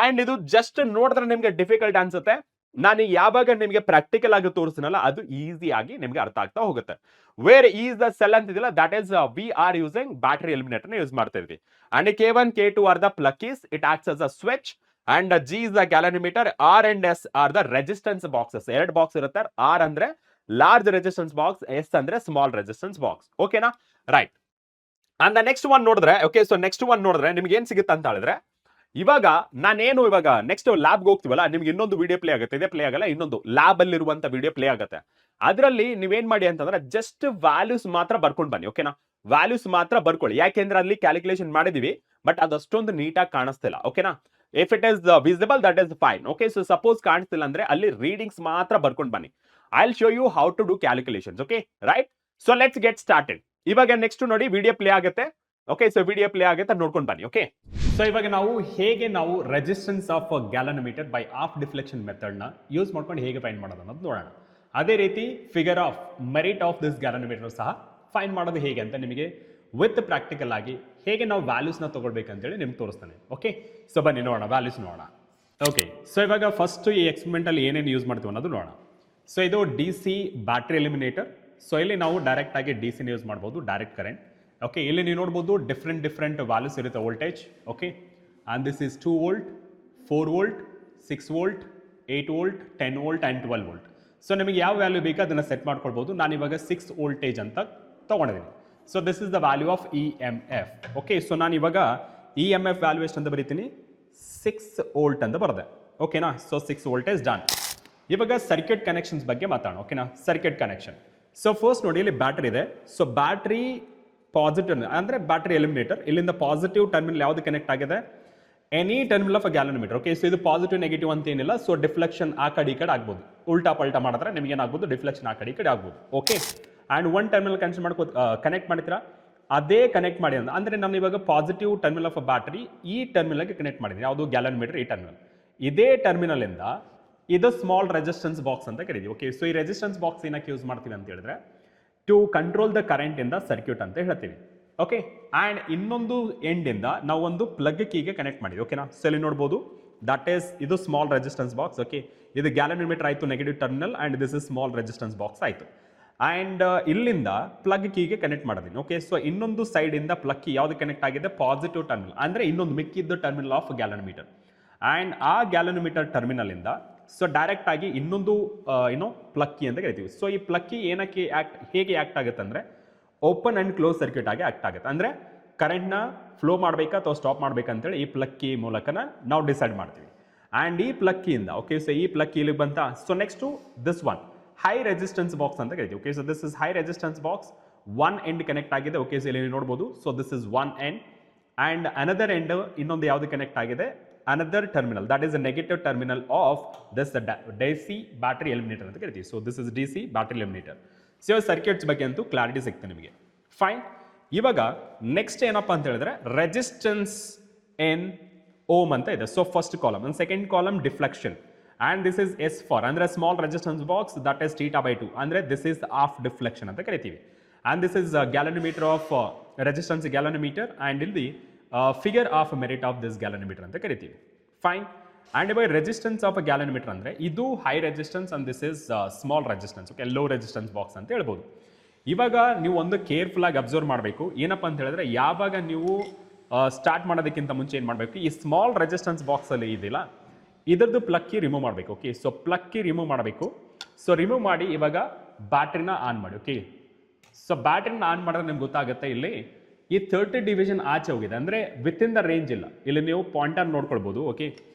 ಅಂಡ್ ಇದು ಜಸ್ಟ್ ನೋಡಿದ್ರೆ ನಿಮ್ಗೆ ಡಿಫಿಕಲ್ಟ್ ಅನ್ಸುತ್ತೆ. ನಾನು ಯಾವಾಗ ನಿಮಗೆ ಪ್ರಾಕ್ಟಿಕಲ್ ಆಗಿ ತೋರಿಸ್ತೀನಲ್ಲ ಅದು ಈಸಿ ಆಗಿ ನಿಮ್ಗೆ ಅರ್ಥ ಆಗ್ತಾ ಹೋಗುತ್ತೆ. ವೇರ್ ಈಸ್ ದ ಸೆಲ್ ಅಂತಿದಿಲ್ಲ, that is we are using battery eliminator use ಮಾಡ್ತಾ ಇದ್ವಿ. And K1 K2 are the plug keys, it acts as a switch. And G is the galvanometer, R and S are the resistance boxes. ಎರಡು box ಇರುತ್ತೆ. R ಅಂದ್ರೆ large resistance box, S ಅಂದ್ರೆ small resistance box. ಓಕೆನಾ? Right. And next one ನೋಡಿದ್ರೆ, okay, so next one ನೋಡಿದ್ರೆ ನಿಮ್ಗೆ ಏನ್ ಸಿಗುತ್ತೆ ಅಂತ ಹೇಳಿದ್ರೆ, ಇವಾಗ ನೆಕ್ಸ್ಟ್ ಲ್ಯಾಬ್ಗೆ ಹೋಗ್ತೀವಲ್ಲ, ನಿಮ್ಗೆ ಇನ್ನೊಂದು ವಿಡಿಯೋ ಪ್ಲೇ ಆಗುತ್ತೆ, ಇದೇ ಪ್ಲೇ ಆಗಲ್ಲ, ಇನ್ನೊಂದು ಲ್ಯಾಬ್ ಅಲ್ಲಿ ಇರುವಂತ ವಿಡಿಯೋ ಪ್ಲೇ ಆಗುತ್ತೆ. ಅದರಲ್ಲಿ ನೀವೇನ್ ಮಾಡಿ ಅಂತಂದ್ರೆ ಜಸ್ಟ್ ವ್ಯಾಲ್ಯೂಸ್ ಮಾತ್ರ ಬರ್ಕೊಂಡು ಬನ್ನಿ. ಓಕೆನಾ? ವ್ಯಾಲ್ಯೂಸ್ ಮಾತ್ರ ಬರ್ಕೊಳ್ಳಿ, ಯಾಕೆಂದ್ರೆ ಅಲ್ಲಿ ಕ್ಯಾಲ್ಕುಲೇಷನ್ ಮಾಡಿದೀವಿ ಬಟ್ ಅದಷ್ಟೊಂದು ನೀಟಾಗಿ ಕಾಣಿಸ್ತಿಲ್ಲ. ಓಕೆನಾ? If it is visible that is fine. Okay, so suppose ಕಾಣಿಸ್ತಿಲ್ಲ ಅಂದ್ರೆ ಅಲ್ಲಿ ರೀಡಿಂಗ್ಸ್ ಮಾತ್ರ ಬರ್ಕೊಂಡು ಬನ್ನಿ. I will show you how to do calculations. Okay, right. So let's get started. ಇವಾಗ ನೆಕ್ಸ್ಟ್ ನೋಡಿ ವಿಡಿಯೋ ಪ್ಲೇ ಆಗುತ್ತೆ. ಓಕೆ, ಸೊ ವಿಡಿಯೋ ಪ್ಲೇ ಆಗುತ್ತೆ, ನೋಡ್ಕೊಂಡು ಬನ್ನಿ. ಓಕೆ, ಸೊ ಇವಾಗ ನಾವು resistance of galvanometer by of deflection method ನ ಯೂಸ್ ಮಾಡ್ಕೊಂಡು ಹೇಗೆ ಫೈಂಡ್ ಮಾಡೋದು ಅನ್ನೋದು ನೋಡೋಣ. ಅದೇ ರೀತಿ figure of merit of this galvanometer ಸಹ ಫೈಂಡ್ ಮಾಡೋದು ಹೇಗೆ ಅಂತ ನಿಮಗೆ ವಿತ್ ಪ್ರಾಕ್ಟಿಕಲ್ ಆಗಿ ಹೇಗೆ ನಾವು ವ್ಯಾಲ್ಯೂಸ್ ನ ತಗೊಳ್ಬೇಕಂತೇಳಿ ನಿಮ್ಗೆ ತೋರಿಸ್ತಾನೆ. ಓಕೆ, ಸೊ ಬನ್ನಿ ನೋಡೋಣ, ವ್ಯಾಲ್ಯೂಸ್ ನೋಡೋಣ. ಓಕೆ, ಸೊ ಇವಾಗ ಫಸ್ಟ್ ಈ ಎಕ್ಸ್ಪೆರಿಮೆಂಟ್ ಅಲ್ಲಿ ಏನೇನು ಯೂಸ್ ಮಾಡ್ತೀವಿ ಅನ್ನೋದು ನೋಡೋಣ. ಸೊ ಇದು DC ಬ್ಯಾಟರಿ ಎಲಿಮಿನೇಟರ್. ಸೊ ಇಲ್ಲಿ ನಾವು ಡೈರೆಕ್ಟ್ ಆಗಿ DC ನ ಯೂಸ್ ಮಾಡ್ಬೋದು, ಡೈರೆಕ್ಟ್ ಕರೆಂಟ್. ಓಕೆ, ಇಲ್ಲಿ ನೀವು ನೋಡ್ಬೋದು ಡಿಫ್ರೆಂಟ್ ವ್ಯಾಲ್ಯೂಸ್ ಇರುತ್ತೆ voltage. Okay, and this is 2 volt, 4 volt, 6 volt, 8 volt, 10 volt and 12 volt. So ನಿಮಗೆ ಯಾವ ವ್ಯಾಲ್ಯೂ ಬೇಕು ಅದನ್ನ ಸೆಟ್ ಮಾಡ್ಕೊಳ್ಬೋದು. ನಾನು ಇವಾಗ 6 ವೋಲ್ಟೇಜ್ ಅಂತ ತಗೊಂಡಿದ್ದೀನಿ. So this is the value of EMF. Okay, so ನಾನು ಇವಾಗ EMF ವ್ಯಾಲ್ಯೂ ಎಷ್ಟು ಅಂತ ಬರೀತೀನಿ, 6 ವೋಲ್ಟ್ ಅಂತ ಬರೆದೆ. ಓಕೆನಾ? So 6 voltage done. ಇವಾಗ ಸರ್ಕ್ಯೂಟ್ ಕನೆಕ್ಷನ್ಸ್ ಬಗ್ಗೆ ಮಾತಾಡೋಣ. ಓಕೆನಾ? Circuit connection. ಸೊ ಫಸ್ಟ್ ನೋಡಿ, ಇಲ್ಲಿ ಬ್ಯಾಟ್ರಿ ಇದೆ. ಸೊ ಬ್ಯಾಟ್ರಿ ಪಾಸಿಟಿವ್ ಅಂದ್ರೆ ಬ್ಯಾಟರಿ ಎಲಿಮಿನೇಟರ್, ಇಲ್ಲಿಂದ ಪಾಸಿಟಿವ್ ಟರ್ಮಿನಲ್ ಯಾವ್ದು ಕನೆಕ್ಟ್ ಆಗಿದೆ, any terminal of a galvanometer. Okay, so ಇದು ಪಾಸಿಟಿವ್ ನೆಗೆಟಿವ್ ಅಂತ ಏನಿಲ್ಲ. ಸೊ ಡಿಫ್ಲೆಕ್ಷನ್ ಆ ಕಡೆ ಈ ಕಡೆ ಆಗ್ಬೋದು, ಉಲ್ಟಾ ಪಲ್ಟಾ ಮಾಡಿದ್ರೆ ನಿಮಗೆ ಏನಾಗ್ಬೋದು, ಡಿಫ್ಲೆಕ್ಷನ್ ಆ ಕಡೆ ಈ ಕಡೆ ಆಗ್ಬೋದು. Okay, and one terminal connect ಮಾಡ್ತೀರಾ, ಅದೇ ಕನೆಕ್ಟ್ ಮಾಡಿ ಅಂದ್ರೆ ನಾನು ಇವಾಗ positive terminal of a battery ಈ ಟರ್ಮಿನಲ್ಗೆ ಕನೆಕ್ಟ್ ಮಾಡಿದ್ದೀನಿ, ಯಾವುದು ಗ್ಯಾಲೋಮೀಟರ್ ಈ ಟರ್ಮಿನಲ್. ಇದೇ ಟರ್ಮಿನಲ್ ಇಂದ ಇದು ಸ್ಮಾಲ್ ರೆಸಿಸ್ಟೆನ್ಸ್ ಬಾಕ್ಸ್ ಅಂತ ಕರೀತೀವಿ. ಓಕೆ, ಸೊ ಈ ರೆಸಿಸ್ಟೆನ್ಸ್ ಬಾಕ್ಸ್ ಏನಕ್ಕೆ ಯೂಸ್ ಮಾಡ್ತೀವಿ ಅಂತ ಹೇಳಿದ್ರೆ to control the current in the circuit ಅಂತ ಹೇಳ್ತೀವಿ. ಓಕೆ, ಅಂಡ್ ಇನ್ನೊಂದು ಎಂಡ್ ಇಂದ ನಾವು ಒಂದು ಪ್ಲಗ್ ಕೀಗೆ ಕನೆಕ್ಟ್ ಮಾಡಿದ್ವಿ. ಓಕೆನಾ? ಸೊ ಇಲ್ಲಿ ನೋಡ್ಬೋದು, ದಟ್ ಈಸ್ ಇದು ಸ್ಮಾಲ್ ರೆಸಿಸ್ಟೆನ್ಸ್ ಬಾಕ್ಸ್. ಓಕೆ, ಇದು ಗ್ಯಾಲೋಮೀಟರ್ ಆಯ್ತು negative terminal, and this is small resistance box ಆಯ್ತು. ಅಂಡ್ ಇಲ್ಲಿಂದ ಪ್ಲಗ್ ಕೀಗೆ ಕನೆಕ್ಟ್ ಮಾಡಿದ್ದೀನಿ. ಓಕೆ, ಸೊ ಇನ್ನೊಂದು ಸೈಡ್ ಇಂದ ಪ್ಲಗ್ ಕೀ ಯಾವ್ದು ಕನೆಕ್ಟ್ ಆಗಿದೆ, ಪಾಸಿಟಿವ್ ಟರ್ಮಿನಲ್ ಅಂದ್ರೆ ಇನ್ನೊಂದು ಮಿಕ್ಕಿದ್ದು ಟರ್ಮಿನಲ್ ಆಫ್ ಗ್ಯಾಲೋಮೀಟರ್. ಅಂಡ್ ಆ ಗ್ಯಾಲೋಮೀಟರ್ ಟರ್ಮಿನಲ್ ಇಂದ ಸೊ ಡೈರೆಕ್ಟ್ ಆಗಿ ಇನ್ನೊಂದು ಪ್ಲಗ್ ಕೀ ಅಂತ ಕರಿತೀವಿ. ಸೊ ಈ ಪ್ಲಗ್ ಕೀ ಹೇಗೆ ಆಕ್ಟ್ ಆಗುತ್ತೆ ಅಂದ್ರೆ ಓಪನ್ ಅಂಡ್ ಕ್ಲೋಸ್ ಸರ್ಕ್ಯೂಟ್ ಆಗಿ ಆಕ್ಟ್ ಆಗುತ್ತೆ. ಅಂದ್ರೆ ಕರೆಂಟ್ ನ ಫ್ಲೋ ಮಾಡ್ಬೇಕಾ ಅಥವಾ ಸ್ಟಾಪ್ ಮಾಡ್ಬೇಕಂತೇಳಿ ಈ ಪ್ಲಗ್ ಕೀ ಮೂಲಕನ ನಾವು ಡಿಸೈಡ್ ಮಾಡ್ತೀವಿ. ಅಂಡ್ ಈ ಪ್ಲಗ್ ಕೀಯಿಂದ ಓಕೆ, ಸೊ ಈ ಪ್ಲಗ್ ಕೀ ಇಲ್ಲಿ ಬಂತ. So next this one high resistance box ಅಂತ ಕರಿತೀವಿ. Okay, so this is high resistance box, one end connect ಆಗಿದೆ. ಓಕೆ, ಸೊ ಇಲ್ಲಿ ನೋಡಬಹುದು. So this is one end and another end ಇನ್ನೊಂದು ಯಾವ್ದು ಕನೆಕ್ಟ್ ಆಗಿದೆ, another terminal, that is a negative terminal of this DC battery eliminator ಅಂತ ಕರಿತೀವಿ. So this is DC battery eliminator. So circuits ಬಗ್ಗೆ ಅಂತೂ clarity ಸಿಗ್ತದೆ ನಿಮಗೆ. ಫೈನ್. ಇವಾಗ ನೆಕ್ಸ್ಟ್ ಏನಪ್ಪಾ ಅಂತ ಹೇಳಿದ್ರೆ ರೆಸಿಸ್ಟೆನ್ಸ್ ಇನ್ ಓಮ್ ಅಂತ ಇದೆ. So first column and second column deflection. And this is S for ಅಂದ್ರೆ small resistance box, that is θ/2 ಅಂದ್ರೆ ದಿಸ್ ಇಸ್ ಆಫ್ ಡಿಫ್ಲೆಕ್ಷನ್ ಅಂತ ಕರಿತೀವಿ. And this is galvanometer of resistance galvanometer and ಇಲ್ಲಿ figure of merit of this galvanometer ಅಂತ ಕರಿತೀವಿ. Fine. And ಇವಾಗ resistance of galvanometer ಅಂದ್ರೆ ಇದು high resistance and this is small resistance. Okay, low resistance box ಅಂತ ಹೇಳ್ಬೋದು. ಇವಾಗ ನೀವು ಒಂದು ಕೇರ್ಫುಲ್ ಆಗಿ ಅಬ್ಸರ್ವ್ ಮಾಡಬೇಕು. ಏನಪ್ಪಾ ಅಂತ ಹೇಳಿದ್ರೆ ಯಾವಾಗ ನೀವು ಸ್ಟಾರ್ಟ್ ಮಾಡೋದಕ್ಕಿಂತ ಮುಂಚೆ ಏನು ಮಾಡಬೇಕು, ಈ ಸ್ಮಾಲ್ ರೆಸಿಸ್ಟೆನ್ಸ್ ಬಾಕ್ಸ್ ಅಲ್ಲಿ ಇದೆಯಲ್ಲ ಇದರದ್ದು ಪ್ಲಗ್ ಕೀ ರಿಮೂವ್ ಮಾಡಬೇಕು. Okay, so plug key remove ಮಾಡಬೇಕು. ಸೊ ರಿಮೂವ್ ಮಾಡಿ ಇವಾಗ ಬ್ಯಾಟ್ರಿನ ಆನ್ ಮಾಡಿ. ಓಕೆ, ಸೊ ಬ್ಯಾಟ್ರಿನ ಆನ್ ಮಾಡಿದ್ರೆ ನಿಮ್ಗೆ ಗೊತ್ತಾಗುತ್ತೆ ಇಲ್ಲಿ ಈ 30 ಡಿವಿಷನ್ ಆಚೆ ಹೋಗಿದೆ, ಅಂದ್ರೆ ವಿತ್ ಇನ್ ದ ರೇಂಜ್ ಇಲ್ಲ. ಇಲ್ಲಿ ನೀವು ಪಾಯಿಂಟರ್ ನೋಡ್ಕೊಳ್ಬಹುದು. Okay,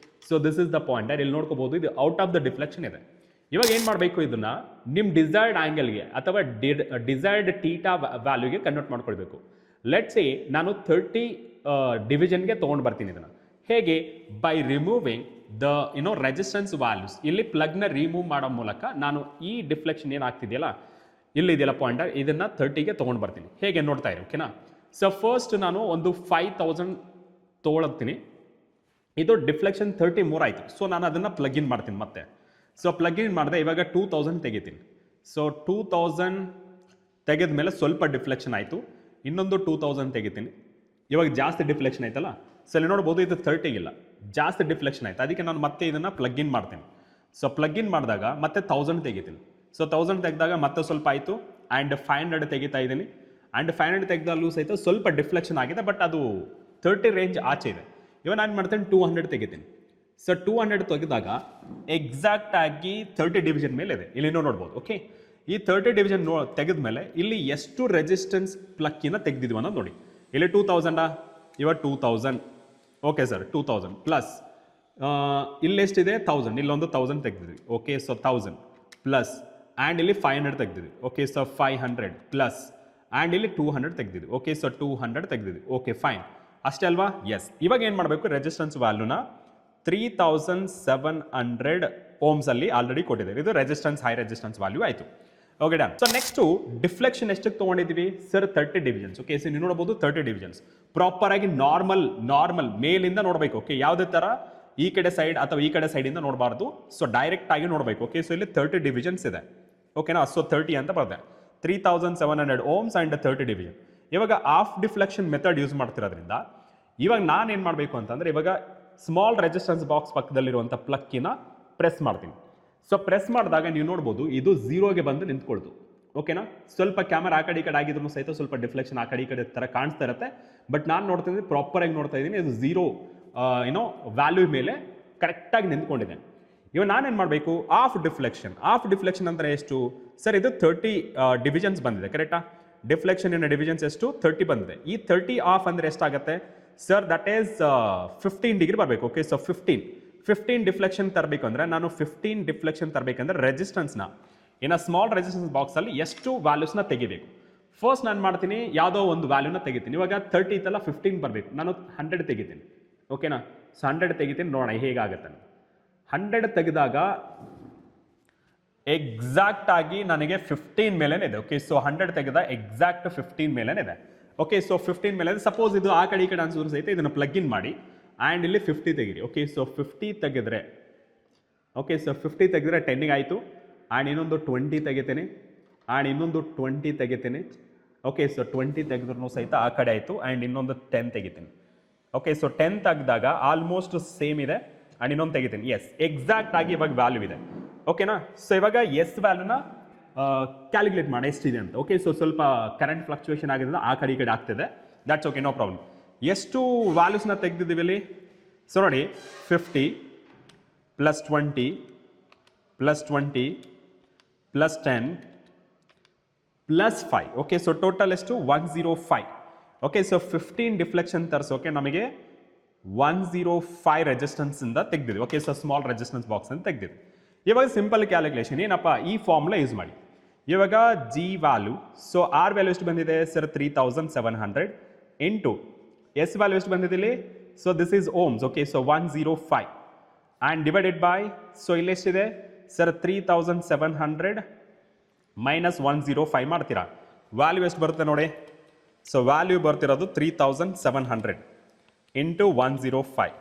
so this is the pointer, ಇಲ್ಲಿ ನೋಡ್ಕೋಬಹುದು. ಇದು ಔಟ್ ಆಫ್ ದ ಡಿಫ್ಲೆಕ್ಷನ್ ಇದೆ. ಇವಾಗ ಏನ್ ಮಾಡಬೇಕು, ಇದನ್ನ ನಿಮ್ ಡಿಸೈರ್ಡ್ ಆಂಗಲ್ಗೆ ಅಥವಾ ಡಿಸೈರ್ಡ್ ಥೀಟಾ ವ್ಯಾಲ್ಯೂಗೆ ಕನ್ವರ್ಟ್ ಮಾಡ್ಕೊಳ್ಬೇಕು. ಲೆಟ್ಸ್ ಸೇ ನಾನು 30 ಡಿವಿಷನ್ಗೆ ತೊಗೊಂಡು ಬರ್ತೀನಿ ಇದನ್ನ. ಹೇಗೆ? By removing the resistance values. ಇಲ್ಲಿ ಪ್ಲಗ್ನ ರಿಮೂವ್ ಮಾಡೋ ಮೂಲಕ ನಾನು ಈ ಡಿಫ್ಲೆಕ್ಷನ್ ಏನಾಗ್ತಿದೆಯಲ್ಲ, ಇಲ್ಲಿದೆಯಲ್ಲ ಪಾಯಿಂಟರ್, ಇದನ್ನು 30ಗೆ ತೊಗೊಂಡು ಬರ್ತೀನಿ. ಹೇಗೆ ನೋಡ್ತಾ ಇರಿ, ಓಕೆನಾ? ಸೊ ಫಸ್ಟ್ ನಾನು ಒಂದು 5000 ತೊಗೊಳ್ತೀನಿ. ಇದು ಡಿಫ್ಲೆಕ್ಷನ್ 33 ಆಯಿತು. ಸೊ ನಾನು ಅದನ್ನು ಪ್ಲಗ್ ಇನ್ ಮಾಡ್ತೀನಿ ಮತ್ತೆ. ಸೊ ಪ್ಲಗ್ ಇನ್ ಮಾಡಿದೆ, ಇವಾಗ 2000 ತೆಗಿತೀನಿ. ಸೊ 2000 ತೆಗೆದ ಮೇಲೆ ಸ್ವಲ್ಪ ಡಿಫ್ಲೆಕ್ಷನ್ ಆಯಿತು, ಇನ್ನೊಂದು 2000 ತೆಗಿತೀನಿ. ಇವಾಗ ಜಾಸ್ತಿ ಡಿಫ್ಲೆಕ್ಷನ್ ಆಯ್ತಲ್ಲ, ಸೊ ಇಲ್ಲಿ ನೋಡ್ಬೋದು ಇದು 30 ಇಲ್ಲ, ಜಾಸ್ತಿ ಡಿಫ್ಲೆಕ್ಷನ್ ಆಯ್ತು. ಅದಕ್ಕೆ ನಾನು ಮತ್ತೆ ಇದನ್ನು ಪ್ಲಗ್ ಇನ್ ಮಾಡ್ತೀನಿ. ಸೊ ಪ್ಲಗ್ ಇನ್ ಮಾಡಿದಾಗ ಮತ್ತೆ 1000 ತೆಗಿತೀನಿ. ಸೊ 1000 ತೆಗೆದಾಗ ಮತ್ತೆ ಸ್ವಲ್ಪ ಆಯಿತು, ಆ್ಯಂಡ್ 500 ತೆಗಿತಾ ಇದ್ದೀನಿ. ಆ್ಯಂಡ್ 500 ತೆಗೆದಲ್ಲೂ ಸಹಿತ ಸ್ವಲ್ಪ ಡಿಫ್ಲೆಕ್ಷನ್ ಆಗಿದೆ, ಬಟ್ ಅದು 30 ರೇಂಜ್ ಆಚೆ ಇದೆ. ಇವಾಗ ನಾನು ಮಾಡ್ತೇನೆ 200 ತೆಗಿತೀನಿ. ಸೊ 200 ತೆಗೆದಾಗ ಎಕ್ಸಾಕ್ಟ್ ಆಗಿ 30 ಡಿವಿಷನ್ ಮೇಲೆ ಇದೆ, ಇಲ್ಲಿ ನೋಡ್ಬೋದು. ಓಕೆ, ಈ 30 ಡಿವಿಷನ್ ತೆಗೆದ ಮೇಲೆ ಇಲ್ಲಿ ಎಷ್ಟು ರೆಸಿಸ್ಟೆನ್ಸ್ ಪ್ಲಕ್ಕಿನ ತೆಗೆದಿದ್ವಿ ಅನ್ನೋದು ನೋಡಿ. ಇಲ್ಲಿ 2000, ಇವಾಗ 2000. ಓಕೆ ಸರ್, 2000 ಪ್ಲಸ್ ಇಲ್ಲೆಷ್ಟಿದೆ 1000, ಇಲ್ಲೊಂದು 1000 ತೆಗೆದಿದ್ವಿ. ಓಕೆ, ಸೊ 1000 ಪ್ಲಸ್, ಆ್ಯಂಡ್ ಇಲ್ಲಿ 500 ತೆಗೆದಿದ್ವಿ. ಓಕೆ, ಸೊ 500 ಪ್ಲಸ್, ಆ್ಯಂಡ್ ಇಲ್ಲಿ 200 ತೆಗೆದಿದ್ವಿ. ಓಕೆ, ಸೊ 200 ತೆಗೆದಿದ್ವಿ. ಓಕೆ, ಫೈನ್, ಅಷ್ಟೇ ಅಲ್ವಾ? ಎಸ್. ಇವಾಗ ಏನು ಮಾಡಬೇಕು, ರೆಸಿಸ್ಟೆನ್ಸ್ ವ್ಯಾಲ್ಯೂನ 3700 ಓಮ್ಸ್ ಅಲ್ಲಿ ಆಲ್ರೆಡಿ ಕೊಟ್ಟಿದ್ದಾರೆ. ಇದು ರೆಸಿಸ್ಟೆನ್ಸ್, ಹೈ ರೆಸಿಸ್ಟೆನ್ಸ್ ವ್ಯಾಲ್ಯೂ ಆಯಿತು. Okay, done. So next deflection ಎಷ್ಟಕ್ಕೆ ತೊಗೊಂಡಿದ್ದೀವಿ ಸರ್? 30 ಡಿವಿಷನ್ಸ್. ಓಕೆ, ಸೊ ನೀವು ನೋಡ್ಬೋದು 30 ಡಿವಿಷನ್ಸ್ ಪ್ರಾಪರ್ ಆಗಿ ನಾರ್ಮಲ್ ಮೇಲಿಂದ ನೋಡಬೇಕು. ಓಕೆ, ಯಾವುದೇ ಥರ ಈ ಕಡೆ ಸೈಡ್ ಅಥವಾ ಈ ಕಡೆ ಸೈಡಿಂದ ನೋಡಬಾರ್ದು. ಸೊ ಡೈರೆಕ್ಟ್ ಆಗಿ ನೋಡಬೇಕು. ಓಕೆ, ಸೊ ಇಲ್ಲಿ 30 ಡಿವಿಷನ್ಸ್ ಇದೆ. ಓಕೆನಾ? ಸೊ 30 ಅಂತ ಬರ್ತದೆ, 3700 ಓಮ್ಸ್ ಆ್ಯಂಡ್ 30 ಡಿವಿಷನ್. ಇವಾಗ ಆಫ್ ಡಿಫ್ಲೆಕ್ಷನ್ ಮೆಥಡ್ ಯೂಸ್ ಮಾಡ್ತಿರೋದ್ರಿಂದ ಇವಾಗ ನಾನು ಏನು ಮಾಡಬೇಕು ಅಂತಂದರೆ, ಇವಾಗ ಸ್ಮಾಲ್ ರೆಸಿಸ್ಟೆನ್ಸ್ ಬಾಕ್ಸ್ ಪಕ್ಕದಲ್ಲಿರುವಂಥ ಪ್ಲಕ್ಕಿನ ಪ್ರೆಸ್ ಮಾಡ್ತೀನಿ. ಸೊ ಪ್ರೆಸ್ ಮಾಡಿದಾಗ ನೀವು ನೋಡ್ಬೋದು ಇದು 0ಗೆ ಬಂದು ನಿಂತ್ಕೊಳ್ತು. ಓಕೆನಾ? ಸ್ವಲ್ಪ ಕ್ಯಾಮರಾ ಆ ಕಡೆ ಈ ಕಡೆ ಆಗಿದ್ರು ಸಹಿತ ಸ್ವಲ್ಪ ಡಿಫ್ಲೆಕ್ಷನ್ ಆ ಕಡೆ ಈ ಕಡೆ ಥರ ಕಾಣಿಸ್ತಾ ಇರುತ್ತೆ. ಬಟ್ ನಾನು ನೋಡ್ತಿದ್ದೀನಿ, ಪ್ರಾಪರಾಗಿ ನೋಡ್ತಾ ಇದ್ದೀನಿ, ಇದು 0 ವ್ಯಾಲ್ಯೂ ಮೇಲೆ ಕರೆಕ್ಟಾಗಿ ನಿಂತ್ಕೊಂಡಿದೆ. ಇವಾಗ ನಾನೇನು ಮಾಡಬೇಕು, ಆಫ್ ಡಿಫ್ಲೆಕ್ಷನ್ ಅಂದರೆ ಎಷ್ಟು ಸರ್? ಇದು 30 ಡಿವಿಷನ್ಸ್ ಬಂದಿದೆ, ಕರೆಕ್ಟಾ? ಡಿಫ್ಲೆಕ್ಷನ್ ಇನ್ ಡಿವಿಷನ್ಸ್ ಎಷ್ಟು? 30 ಬಂದಿದೆ. ಈ 30 ಆಫ್ ಅಂದರೆ ಎಷ್ಟಾಗುತ್ತೆ ಸರ್? ದಟ್ ಈಸ್ 15 ಡಿಗ್ರಿ ಬರಬೇಕು. ಓಕೆ, ಸೊ 15 ಡಿಫ್ಲೆಕ್ಷನ್ ತರಬೇಕು ಅಂದರೆ, ನಾನು 15 ಡಿಫ್ಲೆಕ್ಷನ್ ತರಬೇಕಂದ್ರೆ ರೆಸಿಸ್ಟೆನ್ಸ್ನ ಇನ್ನು ಸ್ಮಾಲ್ ರೆಸಿಸ್ಟೆನ್ಸ್ ಬಾಕ್ಸಲ್ಲಿ ಎಷ್ಟು ವ್ಯಾಲ್ಯೂಸ್ನ ತೆಗಿಬೇಕು? ಫಸ್ಟ್ ನಾನು ಮಾಡ್ತೀನಿ, ಯಾವುದೋ ಒಂದು ವ್ಯಾಲ್ಯೂನ ತೆಗಿತೀನಿ. ಇವಾಗ 30 ಇತ್ತಲ್ಲ, 15 ಬರಬೇಕು, ನಾನು 100 ತೆಗಿತೀನಿ. ಓಕೆನಾ? ಸೊ 100 ತೆಗಿತೀನಿ, ನೋಡೋಣ ಹೇಗಾಗುತ್ತೆ. 100 ತೆಗೆದಾಗ ಎಕ್ಸಾಕ್ಟ್ ಆಗಿ ನನಗೆ 15 ಮೇಲೇನೆ ಇದೆ. ಓಕೆ, ಸೊ 100 ತೆಗೆದ ಎಕ್ಸಾಕ್ಟ್ 15 ಮೇಲೇನೆ ಇದೆ. ಓಕೆ, ಸೊ 15 ಮೇಲೆ ಇದೆ. ಸಪೋಸ್ ಇದು ಆ ಕಡೆ ಈ ಕಡೆ ಅನ್ಸೋರು ಸಹಿತ ಇದನ್ನು ಪ್ಲಗ್ ಇನ್ ಮಾಡಿ ಆ್ಯಂಡ್ ಇಲ್ಲಿ 50 ತೆಗೀರಿ. ಓಕೆ, ಸೊ 50 ತೆಗೆದ್ರೆ, ಓಕೆ, ಸೊ 50 ತೆಗೆದ್ರೆ 10ಗೆ ಆಯಿತು. ಆ್ಯಂಡ್ ಇನ್ನೊಂದು 20 ತೆಗಿತೀನಿ, ಆ್ಯಂಡ್ ಇನ್ನೊಂದು 20 ತೆಗಿತೀನಿ. ಓಕೆ, ಸೊ 20 ತೆಗೆದ್ರೂ ಸಹಿತ ಆ ಕಡೆ ಆಯಿತು. ಆ್ಯಂಡ್ ಇನ್ನೊಂದು 10 ತೆಗಿತೀನಿ. ಓಕೆ, ಸೊ 10 ತೆಗೆದಾಗ ಆಲ್ಮೋಸ್ಟ್ ಸೇಮ್ ಇದೆ. ಆ್ಯಂಡ್ ಇನ್ನೊಂದು ತೆಗಿತೀನಿ. ಎಸ್, ಎಕ್ಸಾಕ್ಟ್ ಆಗಿ ಇವಾಗ ವ್ಯಾಲ್ಯೂ ಇದೆ. ಓಕೆನಾ? ಸೊ ಇವಾಗ ಎಸ್ ವ್ಯಾಲ್ಯೂನ ಕ್ಯಾಲ್ಕುಲೇಟ್ ಮಾಡಿ ಎಷ್ಟಿದೆ ಅಂತ. ಓಕೆ, ಸೊ ಸ್ವಲ್ಪ ಕರೆಂಟ್ ಫ್ಲಕ್ಚುಯೇಷನ್ ಆಗಿರೋದ್ರಿಂದ ಆ ಕಡೆ ಈ ಕಡೆ ಆಗ್ತಿದೆ. That's okay, no problem. ಎಷ್ಟು ವ್ಯಾಲ್ಯೂಸ್ನ ತೆಗೆದಿದ್ದೀವಿ ಇಲ್ಲಿ? ಸೊ ನೋಡಿ, 50 plus 20 plus 20 plus 10 plus 5. Okay, so total ಎಷ್ಟು? 105. ಓಕೆ, ಸೊ 15 ಡಿಫ್ಲೆಕ್ಷನ್ ತರಿಸೋಕೆ ನಮಗೆ 105 ರೆಸಿಸ್ಟೆನ್ಸಿಂದ ತೆಗೆದಿದ್ವಿ. Okay, so small resistance box ಅಂತ ತೆಗೆದಿದ್ವಿ. ಇವಾಗ ಸಿಂಪಲ್ ಕ್ಯಾಲ್ಕುಲೇಷನ್ ಏನಪ್ಪ, ಈ ಫಾರ್ಮುಲಾ ಯೂಸ್ ಮಾಡಿ. ಇವಾಗ G value, so R value ಎಷ್ಟು ಬಂದಿದೆ ಸರ್? 3700 ಇಂಟು ಎಸ್ ವ್ಯಾಲ್ಯೂ ಎಷ್ಟು ಬಂದಿದೆ ಇಲ್ಲಿ? So this is ohms. Okay, so 105 and divided by, so ಇಲ್ಲಿ ಎಷ್ಟಿದೆ ಸರ್? 3700 ಮೈನಸ್ 105 ಮಾಡ್ತೀರಾ, ವ್ಯಾಲ್ಯೂ ಎಷ್ಟು ಬರುತ್ತೆ ನೋಡಿ. ಸೊ ವ್ಯಾಲ್ಯೂ ಬರ್ತಿರೋದು 3700 ಇಂಟು 105.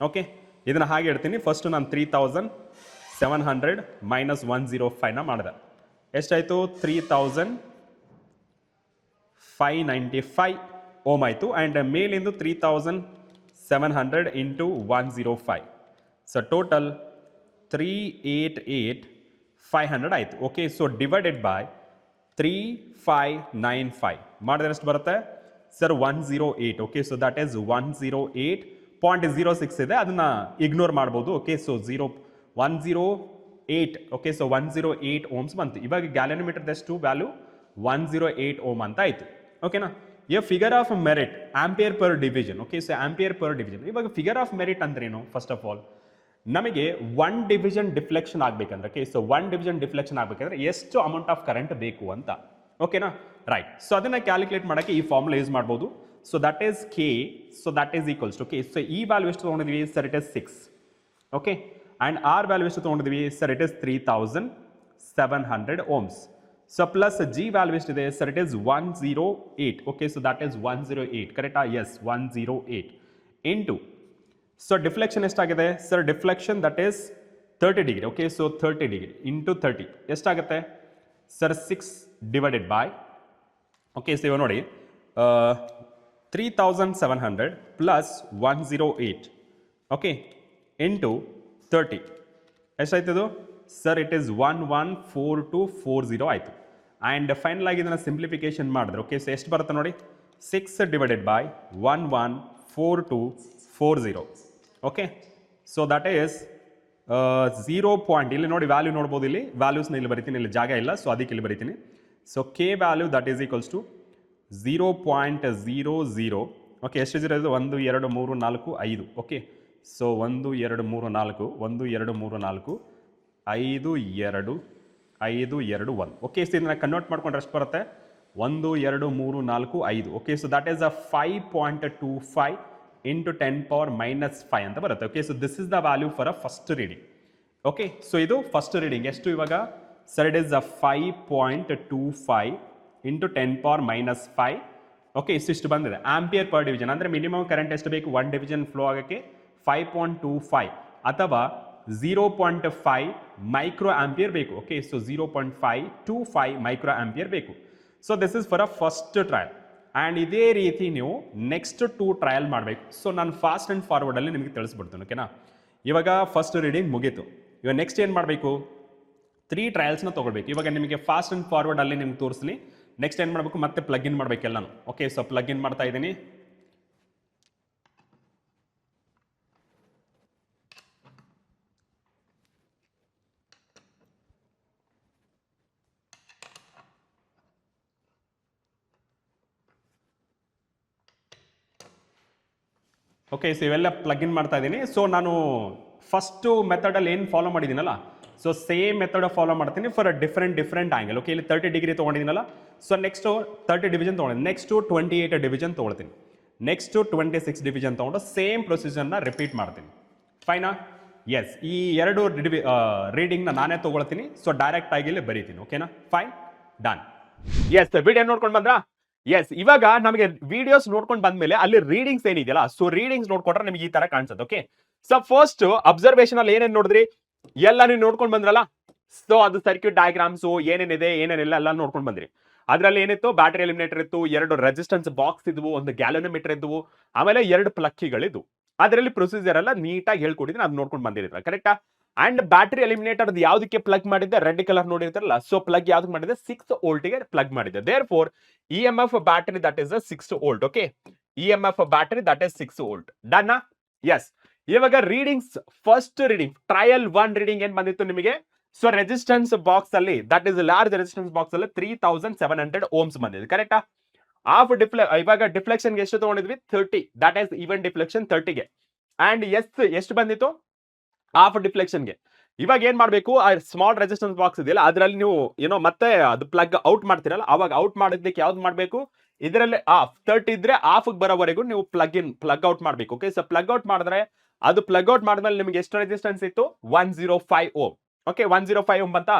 ಓಕೆ, ಇದನ್ನು ಹಾಗೆ ಇಡ್ತೀನಿ. ಫಸ್ಟು ನಾನು 3700 ಮೈನಸ್ 105ನ ಮಾಡಿದೆ. ಎಷ್ಟಾಯಿತು? 3595 ಓಮ್ ಆಯಿತು. ಆ್ಯಂಡ್ ಮೇಲಿಂದು 3700 ಇಂಟು 105. ಸೊ ಟೋಟಲ್ 388500 ಆಯಿತು. ಓಕೆ, ಸೊ ಡಿವೈಡೆಡ್ ಬೈ 3595 ಮಾಡಿದ್ರೆ ಎಷ್ಟು ಬರುತ್ತೆ sir? 108. Okay, so that is 108.06 ಇದೆ, ಅದನ್ನು ಇಗ್ನೋರ್ ಮಾಡ್ಬೋದು. Okay, so 108. Okay, so 108 ohms ಬಂತು. ಇವಾಗ ಗ್ಯಾಲೋಮೀಟರ್ದಷ್ಟು ವ್ಯಾಲ್ಯೂ 108 ಓಮ್ ಅಂತ ಆಯಿತು. ಓಕೆನಾ? A figure of merit ampere per division. Okay, so ampere per division. ಇವಾಗ ಫಿಗರ್ ಆಫ್ ಮೆರಿಟ್ ಅಂದ್ರೇನು? ಫಸ್ಟ್ ಆಫ್ ಆಲ್ ನಮಗೆ 1 ಡಿವಿಷನ್ ಡಿಫ್ಲೆಕ್ಷನ್ ಆಗಬೇಕಂದ್ರೆ, ಓಕೆ, ಸೊ 1 ಡಿವಿಷನ್ ಡಿಫ್ಲೆಕ್ಷನ್ ಆಗಬೇಕಂದ್ರೆ ಎಷ್ಟು ಅಮೌಂಟ್ ಆಫ್ ಕರೆಂಟ್ ಬೇಕು ಅಂತ. ಓಕೆನಾ? ರೈಟ್. ಸೊ ಅದನ್ನು ಕ್ಯಾಲ್ಕುಲೇಟ್ ಮಾಡೋಕ್ಕೆ ಈ ಫಾರ್ಮುಲಾ ಯೂಸ್ ಮಾಡ್ಬೋದು. So that is K, so that is equals to K. So ಈ ವ್ಯಾಲ್ಯೂ ಎಷ್ಟು ತೊಗೊಂಡಿದ್ವಿ sir, it is 6. Okay, and R value ಎಷ್ಟು ತೊಗೊಂಡಿದ್ವಿ sir, it is 3700 ohms. So plus G value ಎಷ್ಟಿದೆ sir, it is 108. Okay, so that is 108, ಕರೆಕ್ಟಾ? Yes, 108 into, so deflection ಎಷ್ಟಾಗಿದೆ sir, deflection that is 30 degree. Okay, so 30 degree into 30 ಎಷ್ಟಾಗುತ್ತೆ sir, 6 divided by, okay, so ಇವಾಗ ನೋಡಿ 3700 plus 108, okay, into 30 ಎಷ್ಟಾಯ್ತದು sir, it is 114240 ಆಯಿತು. And final ಆಗಿ ಇದನ್ನು simplification ಮಾಡಿದ್ರೆ, ಓಕೆ, ಸೊ ಎಷ್ಟು ಬರುತ್ತೆ ನೋಡಿ, 6 divided by 114240. Okay, so that is 0. ಇಲ್ಲಿ ನೋಡಿ ವ್ಯಾಲ್ಯೂ ನೋಡ್ಬೋದು, ಇಲ್ಲಿ ವ್ಯಾಲ್ಯೂಸ್ನ ಇಲ್ಲಿ ಬರಿತೀನಿ, ಇಲ್ಲಿ ಜಾಗ ಇಲ್ಲ, ಸೊ ಅದಕ್ಕೆ ಇಲ್ಲಿ ಬರಿತೀನಿ. So K value that is equals to 0.00. Okay, ಎಷ್ಟು 0 ಇದೆ, 1 2 3 4 5. Okay, so 1 2 3 4 1 2 3 4 5 2 5 2 1. ಓಕೆ, ಸೊ ಇದನ್ನ ಕನ್ವರ್ಟ್ ಮಾಡ್ಕೊಂಡ್ರೆ ಎಷ್ಟು ಬರುತ್ತೆ, 1 2 3 4 5. Okay, so that is a 5.25 into 10⁻⁵ ಅಂತ ಬರುತ್ತೆ. Okay, so this is the value for a first reading. Okay, so ಇದು first reading ಎಷ್ಟು ಇವಾಗ sir, it is a 5.25 into 10⁻⁵. Okay, ಇಷ್ಟು ಬಂದಿದೆ ಆಂಪಿಯರ್ ಪರ್ ಡಿವಿಷನ್. ಅಂದರೆ ಮಿನಿಮಮ್ ಕರೆಂಟ್ ಎಷ್ಟು ಬೇಕು 1 ಡಿವಿಷನ್ ಫ್ಲೋ ಆಗೋಕ್ಕೆ, 5.25 ಅಥವಾ 0.5 ಮೈಕ್ರೋ ಆಂಪಿಯರ್ ಬೇಕು. ಓಕೆ, ಸೊ 0.525 ಮೈಕ್ರೋ ಆಂಪಿಯರ್ ಬೇಕು. So this is for a first trial. And ಇದೇ ರೀತಿ ನೀವು ನೆಕ್ಸ್ಟ್ 2 ಟ್ರಯಲ್ ಮಾಡಬೇಕು. ಸೊ ನಾನು ಫಾಸ್ಟ್ ಆ್ಯಂಡ್ ಫಾರ್ವರ್ಡಲ್ಲಿ ನಿಮಗೆ ತಿಳಿಸ್ಬಿಡ್ತೀನಿ. ಓಕೆನಾ, ಇವಾಗ ಫಸ್ಟ್ ರೀಡಿಂಗ್ ಮುಗೀತು. ಇವಾಗ ನೆಕ್ಸ್ಟ್ ಏನು ಮಾಡಬೇಕು, 3 ಟ್ರಯಲ್ಸ್ನ ತೊಗೊಳ್ಬೇಕು. ಇವಾಗ ನಿಮಗೆ ಫಾಸ್ಟ್ ಆ್ಯಂಡ್ ಫಾರ್ವರ್ಡಲ್ಲಿ ನಿಮ್ಗೆ ತೋರಿಸಲಿ. ನೆಕ್ಸ್ಟ್ ಏನು ಮಾಡಬೇಕು, ಮತ್ತೆ ಪ್ಲಗ್ ಇನ್ ಮಾಡಬೇಕೆಲ್ಲನು. ಓಕೆ, ಸೊ ಪ್ಲಗ್ ಇನ್ ಮಾಡ್ತಾ ಇದ್ದೀನಿ. ಓಕೆ, ಸೊ ಇವೆಲ್ಲ ಪ್ಲಗ್ ಇನ್ ಮಾಡ್ತಾ ಇದ್ದೀನಿ. ಸೊ ನಾನು ಫಸ್ಟು ಮೆಥಡಲ್ಲಿ ಏನು ಫಾಲೋ ಮಾಡಿದ್ದೀನಲ್ಲ, ಸೊ ಸೇಮ್ ಮೆಥಡ್ ಫಾಲೋ ಮಾಡ್ತೀನಿ ಫಾರ್ ಡಿಫ್ರೆಂಟ್ ಆಂಗಲ್. ಓಕೆ, ಇಲ್ಲಿ 30 ಡಿಗ್ರಿ ತೊಗೊಂಡಿದ್ದೀನಲ್ಲ, ಸೊ ನೆಕ್ಸ್ಟು 30 ಡಿವಿಷನ್ ತೊಗೊಂಡಿದ್ದೀನಿ. ನೆಕ್ಸ್ಟು 28 ಡಿವಿಷನ್ ತೊಗೊಳ್ತೀನಿ. ನೆಕ್ಸ್ಟು 26 ಡಿವಿಷನ್ ತೊಗೊಂಡು ಸೇಮ್ ಪ್ರೊಸೀಜರ್ನ ರಿಪೀಟ್ ಮಾಡ್ತೀನಿ. ಫೈನಾ? ಎಸ್, ಈ 2 ರೀಡಿಂಗ್ನ ನಾನೇ ತೊಗೊಳ್ತೀನಿ. ಸೊ ಡೈರೆಕ್ಟ್ ಆಗಿ ಇಲ್ಲಿ ಬರೀತೀನಿ. ಓಕೆನಾ? Fine, done. ಎಸ್, ವಿಡಿಯೋ ನೋಡ್ಕೊಂಡು ಬಂದ್ರಾ? ಎಸ್, ಇವಾಗ ನಮಗೆ ವಿಡಿಯೋಸ್ ನೋಡ್ಕೊಂಡು ಬಂದ್ಮೇಲೆ ಅಲ್ಲಿ ರೀಡಿಂಗ್ಸ್ ಏನಿದೆಯಲ್ಲ, ಸೊ ರೀಡಿಂಗ್ಸ್ ನೋಡ್ಕೊಂಡ್ರೆ ನಿಮಗೆ ಈ ತರ ಕಾಣಿಸುತ್ತೆ. ಓಕೆ, ಸೊ ಫಸ್ಟ್ ಅಬ್ಸರ್ವೇಷನ್ ಅಲ್ಲಿ ಏನೇನು ನೋಡಿದ್ರಿ ಎಲ್ಲ ನೀವು ನೋಡ್ಕೊಂಡು ಬಂದ್ರಲ್ಲ. ಸೊ ಅದು ಸರ್ಕ್ಯೂಟ್ ಡಯಾಗ್ರಾಮ್ಸ್ ಏನೇನಿದೆ ಏನೇನಿಲ್ಲ ಎಲ್ಲ ನೋಡ್ಕೊಂಡು ಬಂದ್ರಿ. ಅದರಲ್ಲಿ ಏನಿತ್ತು, ಬ್ಯಾಟರಿ ಎಲಿಮಿನೇಟರ್ ಇತ್ತು, 2 ರೆಸಿಸ್ಟೆನ್ಸ್ ಬಾಕ್ಸ್ ಇದ್ವು, 1 ಗ್ಯಾಲೋನೋಮೀಟರ್ ಇದ್ವು, ಆಮೇಲೆ 2 ಪ್ಲಕ್ಕಿಗಳಿದ್ವು. ಅದರಲ್ಲಿ ಪ್ರೊಸೀಜರ್ ಎಲ್ಲ ನೀಟಾಗಿ ಹೇಳ್ಕೊಟ್ಟಿದ್ದೀನಿ, ಅದು ನೋಡ್ಕೊಂಡು ಬಂದಿರ್ತಾರೆ. ಕರೆಕ್ಟಾ? ಅಂಡ್ ಬ್ಯಾಟರಿ ಎಲಿಮಿನೇಟರ್ ಯಾವ್ದಕ್ಕೆ ಪ್ಲಗ್ ಮಾಡಿದ್ದೆ, ರೆಡ್ ಕಲರ್ ನೋಡಿರ್ತಾರಲ್ಲ, ಸೊ ಪ್ಲಗ್ ಯಾವ್ದಕ್ಕೆ ಮಾಡಿದೆ, 6 ವೋಲ್ಟ್ಗೆ ಪ್ಲಗ್ ಮಾಡಿದೆ. Therefore EMF battery that is a 6 volt. Okay, EMF battery that is 6 volt. Done? Yes. ಇವಾಗ readings, first reading trial 1 reading ಏನ್ ಬಂದಿತ್ತು ನಿಮಗೆ, ಸೊ ರೆಸಿಸ್ಟೆನ್ಸ್ ಬಾಕ್ಸ್ ಅಲ್ಲಿ, that is large resistance box ಅಲ್ಲಿ 3700 ohms ಬಂದಿದೆ. ಕರೆಕ್ಟಾ? ಇವಾಗ ಡಿಫ್ಲೆಕ್ಷನ್ ಎಷ್ಟು ತಗೊಂಡಿದ್ವಿ, 30. ದಟ್ ಈಸ್ ಈವನ್ ಡಿಫ್ಲೆಕ್ಷನ್ 30ಗೆ. ಅಂಡ್ ಎಷ್ಟು ಬಂದಿತ್ತು, ಹಾಫ್ ಡಿಫ್ಲೆಕ್ಷನ್ಗೆ. ಇವಾಗ ಏನ್ ಮಾಡ್ಬೇಕು, ಆ ಸ್ಮಾಲ್ ರೆಸಿಸ್ಟೆನ್ಸ್ ಬಾಕ್ಸ್ ಇದೆಯಲ್ಲ, ಅದರಲ್ಲಿ ನೀವು ಮತ್ತೆ ಅದು ಪ್ಲಗ್ ಔಟ್ ಮಾಡ್ತಿರಲ್ಲ, ಅವಾಗ ಔಟ್ ಮಾಡೋದಕ್ಕೆ ಯಾವ್ದು ಮಾಡಬೇಕು, ಇದರಲ್ಲಿ 30 ಇದ್ರೆ ಹಾಫ್ ಬರೋವರೆಗೂ ನೀವು ಪ್ಲಗ್ ಔಟ್ ಮಾಡಬೇಕು. ಓಕೆ, ಸೊ ಪ್ಲಗ್ ಔಟ್ ಮಾಡಿದ್ರೆ, ಅದು ಪ್ಲಗ್ ಔಟ್ ಮಾಡಿದ್ಮೇಲೆ ನಿಮಗೆ ಎಷ್ಟು ರೆಸಿಸ್ಟೆನ್ಸ್ ಇತ್ತು, 105 Ohm. ಓಕೆ, 105 Ohm ಬಂತ.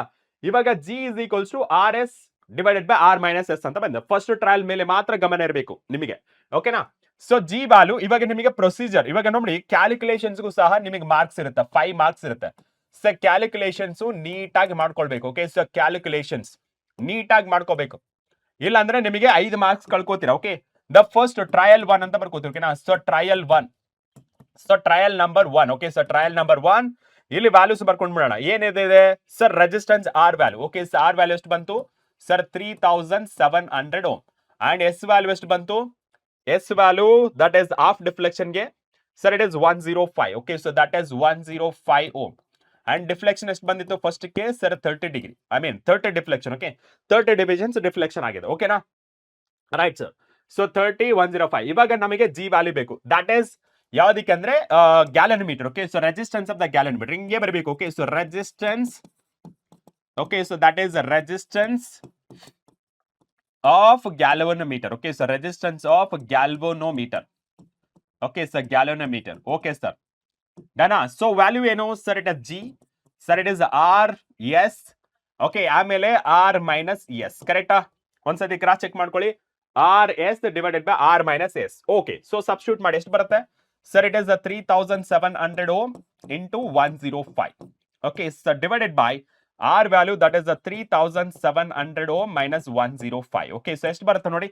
ಇವಾಗ G is equals to RS divided by R minus S ಅಂತ ಬಂದ. ಫಸ್ಟ್ ಟ್ರಯಲ್ ಮೇಲೆ ಮಾತ್ರ ಗಮನ ಇರಬೇಕು ನಿಮಗೆ. ಓಕೆನಾ? ಸೊ G ವ್ಯಾಲ್ಯೂ ಇವಾಗ ನಿಮಗೆ ಪ್ರೊಸೀಜರ್, ಇವಾಗ ನೋಡಿ ಕ್ಯಾಲ್ಕುಲೇಷನ್ಸ್ಗೂ ಸಹ ನಿಮಗೆ ಮಾರ್ಕ್ಸ್ ಇರುತ್ತೆ, 5 ಮಾರ್ಕ್ಸ್ ಇರುತ್ತೆ. ಸೊ ಕ್ಯಾಲ್ಕುಲೇಷನ್ಸ್ ನೀಟಾಗಿ ಮಾಡ್ಕೊಳ್ಬೇಕು. ಓಕೆ, ಸೊ ಕ್ಯಾಲ್ಕುಲೇಷನ್ಸ್ ನೀಟಾಗಿ ಮಾಡ್ಕೋಬೇಕು, ಇಲ್ಲ ಅಂದ್ರೆ ನಿಮಗೆ 5 ಮಾರ್ಕ್ಸ್ ಕಳ್ಕೋತೀರಾ. ಓಕೆ, ದ ಫಸ್ಟ್ ಟ್ರಯಲ್ 1 ಅಂತ ಬರ್ಕೋತೀವಿ. ಓಕೆನಾ? So trial 1, so trial number 1. Okay, so trial number 1 ಇಲ್ಲಿ ವ್ಯಾಲ್ಯೂಸ್ ಬರ್ಕೊಂಡು ಬಿಡೋಣ. ಏನಿದೆ sir, resistance R value. Okay, so R value ಎಷ್ಟು ಬಂತು sir, 3700 Ohm. And S value ಎಷ್ಟು ಬಂತು, S value that is half ಡಿಫ್ಲೆಕ್ಷನ್ಗೆ sir, it is 105. Okay, so that is 105 Ohm. And deflection ಎಷ್ಟು ಬಂದಿತ್ತು ಫಸ್ಟ್ ಗೆ sir, 30 degree, I mean 30 deflection. Okay, 30 divisions deflection ಆಗಿದೆ. ಓಕೆನಾ? Right sir. ಸೊ 30 105. ಇವಾಗ ನಮಗೆ ಜಿ ವ್ಯಾಲ್ಯೂ ಬೇಕು, ದಟ್ ಈಸ್ ಯಾವ್ದಕ್ಕೆ ಅಂದ್ರೆ galvanometer. Okay, so resistance of the galvanometer ಹಿಂಗೆ ಬರಬೇಕು. Okay, so resistance. Okay, so that is resistance of galvanometer. Okay sir, resistance of galvanometer. Okay sir, galvanometer. Okay sir, ಡನಾ. So value ಏನು sir? It is G sir, it is R S. Okay, ಆಮೇಲೆ R minus S. ಕರೆಕ್ಟಾ? ಒಂದ್ಸತಿ cross check ಮಾಡ್ಕೊಳ್ಳಿ. R S divided by R minus S. Okay, so substitute ಮಾಡಿ ಎಷ್ಟು ಬರುತ್ತೆ sir? It is 3700 ohm into 105. Okay sir, divided by R value that is 3700 ohm minus 105. Okay, so ಎಷ್ಟು ಬರುತ್ತೆ ನೋಡಿ.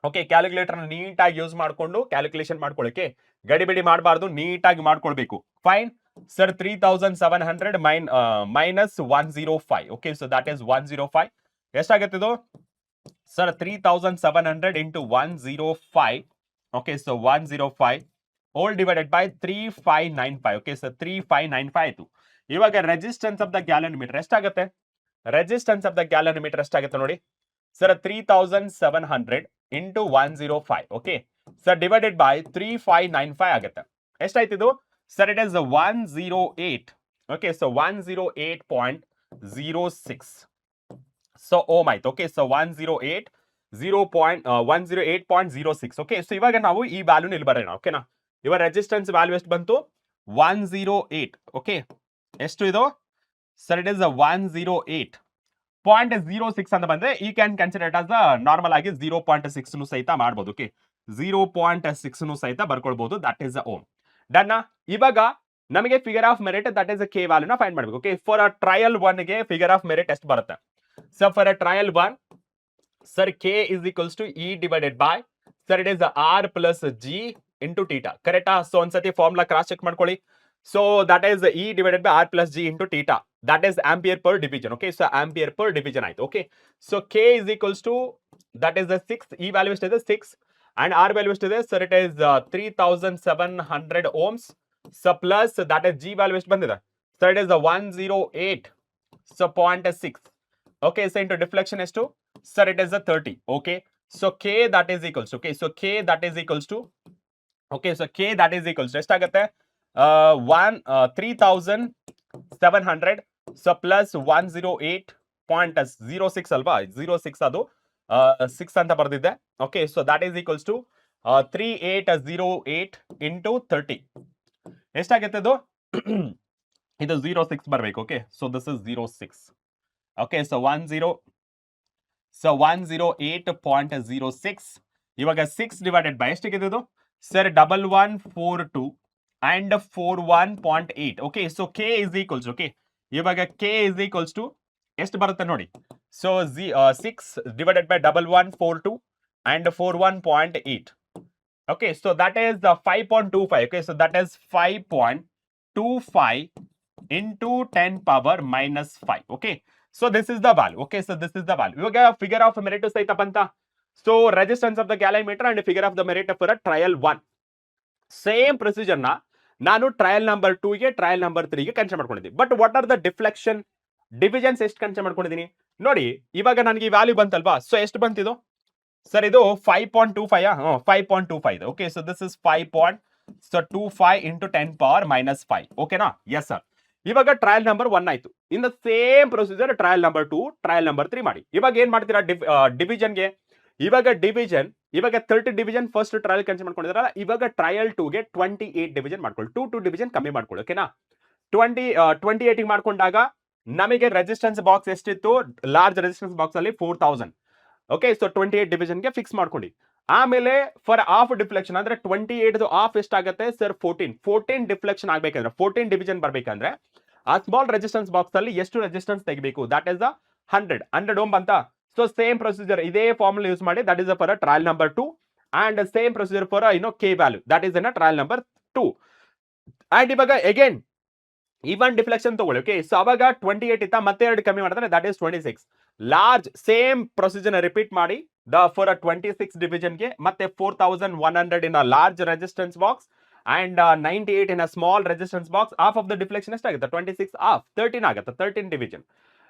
Okay, calculator ನೀಟಾಗಿ use ಮಾಡ್ಕೊಂಡು calculation ಮಾಡ್ಕೊಳ್ಳಿಕ್ಕೆ ಗಡಿಬಿಡಿ ಮಾಡಬಾರ್ದು, ನೀಟಾಗಿ ಮಾಡ್ಕೊಳ್ಬೇಕು. Fine sir, 3700 minus 105. Okay, so that is 105. ಎಷ್ಟಾಗುತ್ತೆ ಇದು sir? 3700 into 105. Okay, so 105 whole divided by 3595. Okay, so 3595 ಆಯ್ತು. ಇವಾಗ ರೆಸಿಸ್ಟೆನ್ಸ್ ಆಫ್ ದ ಗ್ಯಾಲೋಮೀಟರ್ ಎಷ್ಟಾಗುತ್ತೆ? ರೆಸಿಸ್ಟೆನ್ಸ್ ಆಫ್ ದ ಗ್ಯಾಲೋಮೀಟರ್ ಎಷ್ಟಾಗುತ್ತೆ ನೋಡಿ sir? 3700 into 105. Okay sir, divided by 3595 ಆಗುತ್ತೆ. ಎಷ್ಟಾಯ್ತು ಇದು sir? It is 108. Okay, so 108.06. So ohm ಆಯ್ತು. Okay, so 108.06. ಓಕೆ, ಸೊ ಇವಾಗ ನಾವು ಈ ವ್ಯಾಲ್ಯೂ ಇಲ್ಲಿ ಬರೋಣ. ಓಕೆನಾ? ಇವಾಗ ರೆಸಿಸ್ಟೆನ್ಸ್ ವ್ಯಾಲ್ಯೂ ಎಷ್ಟು ಬಂತು? 108. ಓಕೆ, ಎಷ್ಟು ಇದು ಸರ್? ಇಟ್ ಇಸ್ 108.06 ಅಂತ ಬಂದ್ರೆ ಈ can consider it as normal ಆಗಿ 0.6 ಸಹಿತ ಮಾಡಬಹುದು. ಓಕೆ, 0.6 ಸಹಿತ ಬರ್ಕೊಳ್ಬಹುದು. That is ohm. ಡನ್. ಇವಾಗ ನಮಗೆ figure of merit that is K ವ್ಯಾಲ್ಯೂನ ಫೈಂಡ್ ಮಾಡಬೇಕು. ಓಕೆ, ಫಾರ್ ಅ ಟ್ರಯಲ್ 1 ಗೆ ಫಿಗರ್ ಆಫ್ ಮೆರಿಟ್ ಎಷ್ಟು ಬರುತ್ತೆ sir? For a trial 1 sir, K is equals to E divided by sir it is R plus G into theta. ಕರೆಕ್ಟಾ? So ಒಂದ್ಸತಿ formula cross check ಮಾಡ್ಕೊಳ್ಳಿ. So that is E divided by R plus G into theta. That is ampere per division. Okay, so ampere per division. Okay, so K is equals to that is the 6. E value is the 6 and R value is the sir it is 3700 ohms. So plus that is G value is bandida. So it is the 108. So 0.6. Okay, so into deflection is to sir it is the 30. Okay, so K that is equals to okay. So K that is equals to okay. So K that is equals to ಎಷ್ಟಾಗುತ್ತೆ? 3700 so plus 108.06 ಅಲ್ವಾ? 06 ಅದು 6 ಅಂತ ಬರ್ದಿದ್ದೆ. Okay, so that is equals to 3808 into 30. ಎಷ್ಟಾಗುತ್ತೆ ಇದು? ಇದು 06 ಬರಬೇಕು. Okay, so this is 06. Okay, so 108.06. ಇವಾಗ 6 ಡಿವೈಡೆಡ್ ಬೈ ಎಷ್ಟಿದೆ ಇದು sir? 1142 and 41.8. okay, so K is equals okay. ಇವಾಗ K is equals to ಎಷ್ಟು ಬರುತ್ತೆ ನೋಡಿ. So 6 divided by 1142 and 41.8. okay, so that is 5.25. okay, so that is 5.25 into 10 power minus 5. okay, so this is the value. okay, so this is the value. ಇವಾಗ figure of merit ಸಹಿತ ಬಂತ. so resistance of the galvanometer and figure of the merit for a trial 1. Same procedure ನ ನಾನು trial number 2 ಗೆ trial number 3 ಗೆ consider ಮಾಡ್ಕೊಂಡಿದ್ದೀನಿ. But what are the deflection divisions ಎಷ್ಟು consider ಮಾಡ್ಕೊಂಡಿದ್ದೀನಿ ನೋಡಿ. ಇವಾಗ ನನಗೆ ಈ ವ್ಯಾಲ್ಯೂ ಬಂತಲ್ವಾ? ಸೊ ಎಷ್ಟು ಬಂತಿದು ಸರ್? ಇದು 5.25. 5.25. Okay, so this is 5.25 into 10 power minus 5. ಓಕೆನಾ? Yes sir. ಇವಾಗ ಟ್ರಯಲ್ ನಂಬರ್ 1 ಆಯ್ತು. In the same procedure trial number 2 trial number 3 ಮಾಡಿ. ಇವಾಗ ಏನ್ ಮಾಡ್ತೀರಾ ಡಿವಿಷನ್ಗೆ? ಇವಾಗ ಡಿವಿಷನ್ ಇವಾಗ 30 ಡಿವಿಷನ್ ಫಸ್ಟ್ ಟ್ರಯಲ್ ಕನ್ಸಿಡರ್ ಮಾಡ್ಕೊಂಡಿದ್ರಲ್ಲ, ಇವಾಗ ಟ್ರಯಲ್ 2 ಗೆ 28 ಡಿವಿಷನ್ ಮಾಡ್ಕೊಳ್ಳಿ. 2 ಡಿವಿಷನ್ ಕಮ್ಮಿ ಮಾಡ್ಕೊಳ್ಳಿ. ಓಕೆನಾ? 28 ಮಾಡ್ಕೊಂಡಾಗ ನಮಗೆ ರೆಸಿಸ್ಟೆನ್ಸ್ ಬಾಕ್ಸ್ ಎಷ್ಟಿತ್ತು? ಲಾರ್ಜ್ ರೆಸಿಸ್ಟೆನ್ಸ್ ಬಾಕ್ಸ್ ಅಲ್ಲಿ 4000. ಓಕೆ, ಸೊ 28 ಡಿವಿಷನ್ ಗೆ ಫಿಕ್ಸ್ ಮಾಡ್ಕೊಳ್ಳಿ. ಆಮೇಲೆ ಫಾರ್ ಆಫ್ ಡಿಫ್ಲೆಕ್ಷನ್ ಅಂದ್ರೆ 28 ಆಫ್ ಎಷ್ಟಾಗುತ್ತೆ ಸರ್? 14 ಡಿಫ್ಲೆಕ್ಷನ್ ಆಗ್ಬೇಕಂದ್ರೆ 14 ಡಿವಿಷನ್ ಬರ್ಬೇಕಂದ್ರೆ ಆ ಸ್ಮಾಲ್ ರೆಸಿಸ್ಟೆನ್ಸ್ ಬಾಕ್ಸ್ ಅಲ್ಲಿ ಎಷ್ಟು ರೆಸಿಸ್ಟೆನ್ಸ್ ತೆಗಿಬೇಕು? ದಟ್ ಇಸ್ 100 ಓಮ್ ಅಂತ. ಸೊ ಸೇಮ್ ಪ್ರೊಸೀಜರ್ ಇದೇ ಫಾರ್ಮುಲಾ ಯೂಸ್ ಮಾಡಿ. That is for trial number 2 and same procedure for K value that is trial number 2. And ಇವಾಗ ಅಗೇನ್ ಈವನ್ ಡಿಫ್ಲೆಕ್ಷನ್ ತಗೊಳ್ಳಿ. Okay, so ಅವಾಗ 28 ಇತ್ತ, ಮತ್ತೆ 2 ಕಮ್ಮಿ ಮಾಡಿದ್ರೆ that is 26. Large same procedure fit ಮಾಡಿ ಫಾರ್ 26 ಡಿವಿಷನ್ ಗೆ, ಮತ್ತೆ 4100 ಇನ್ large resistance box and 98 in small resistance box. Of of the deflection ಎಷ್ಟಾಗುತ್ತೆ? 26 ಆಫ್ 13 ಆಗುತ್ತೆ. 13 division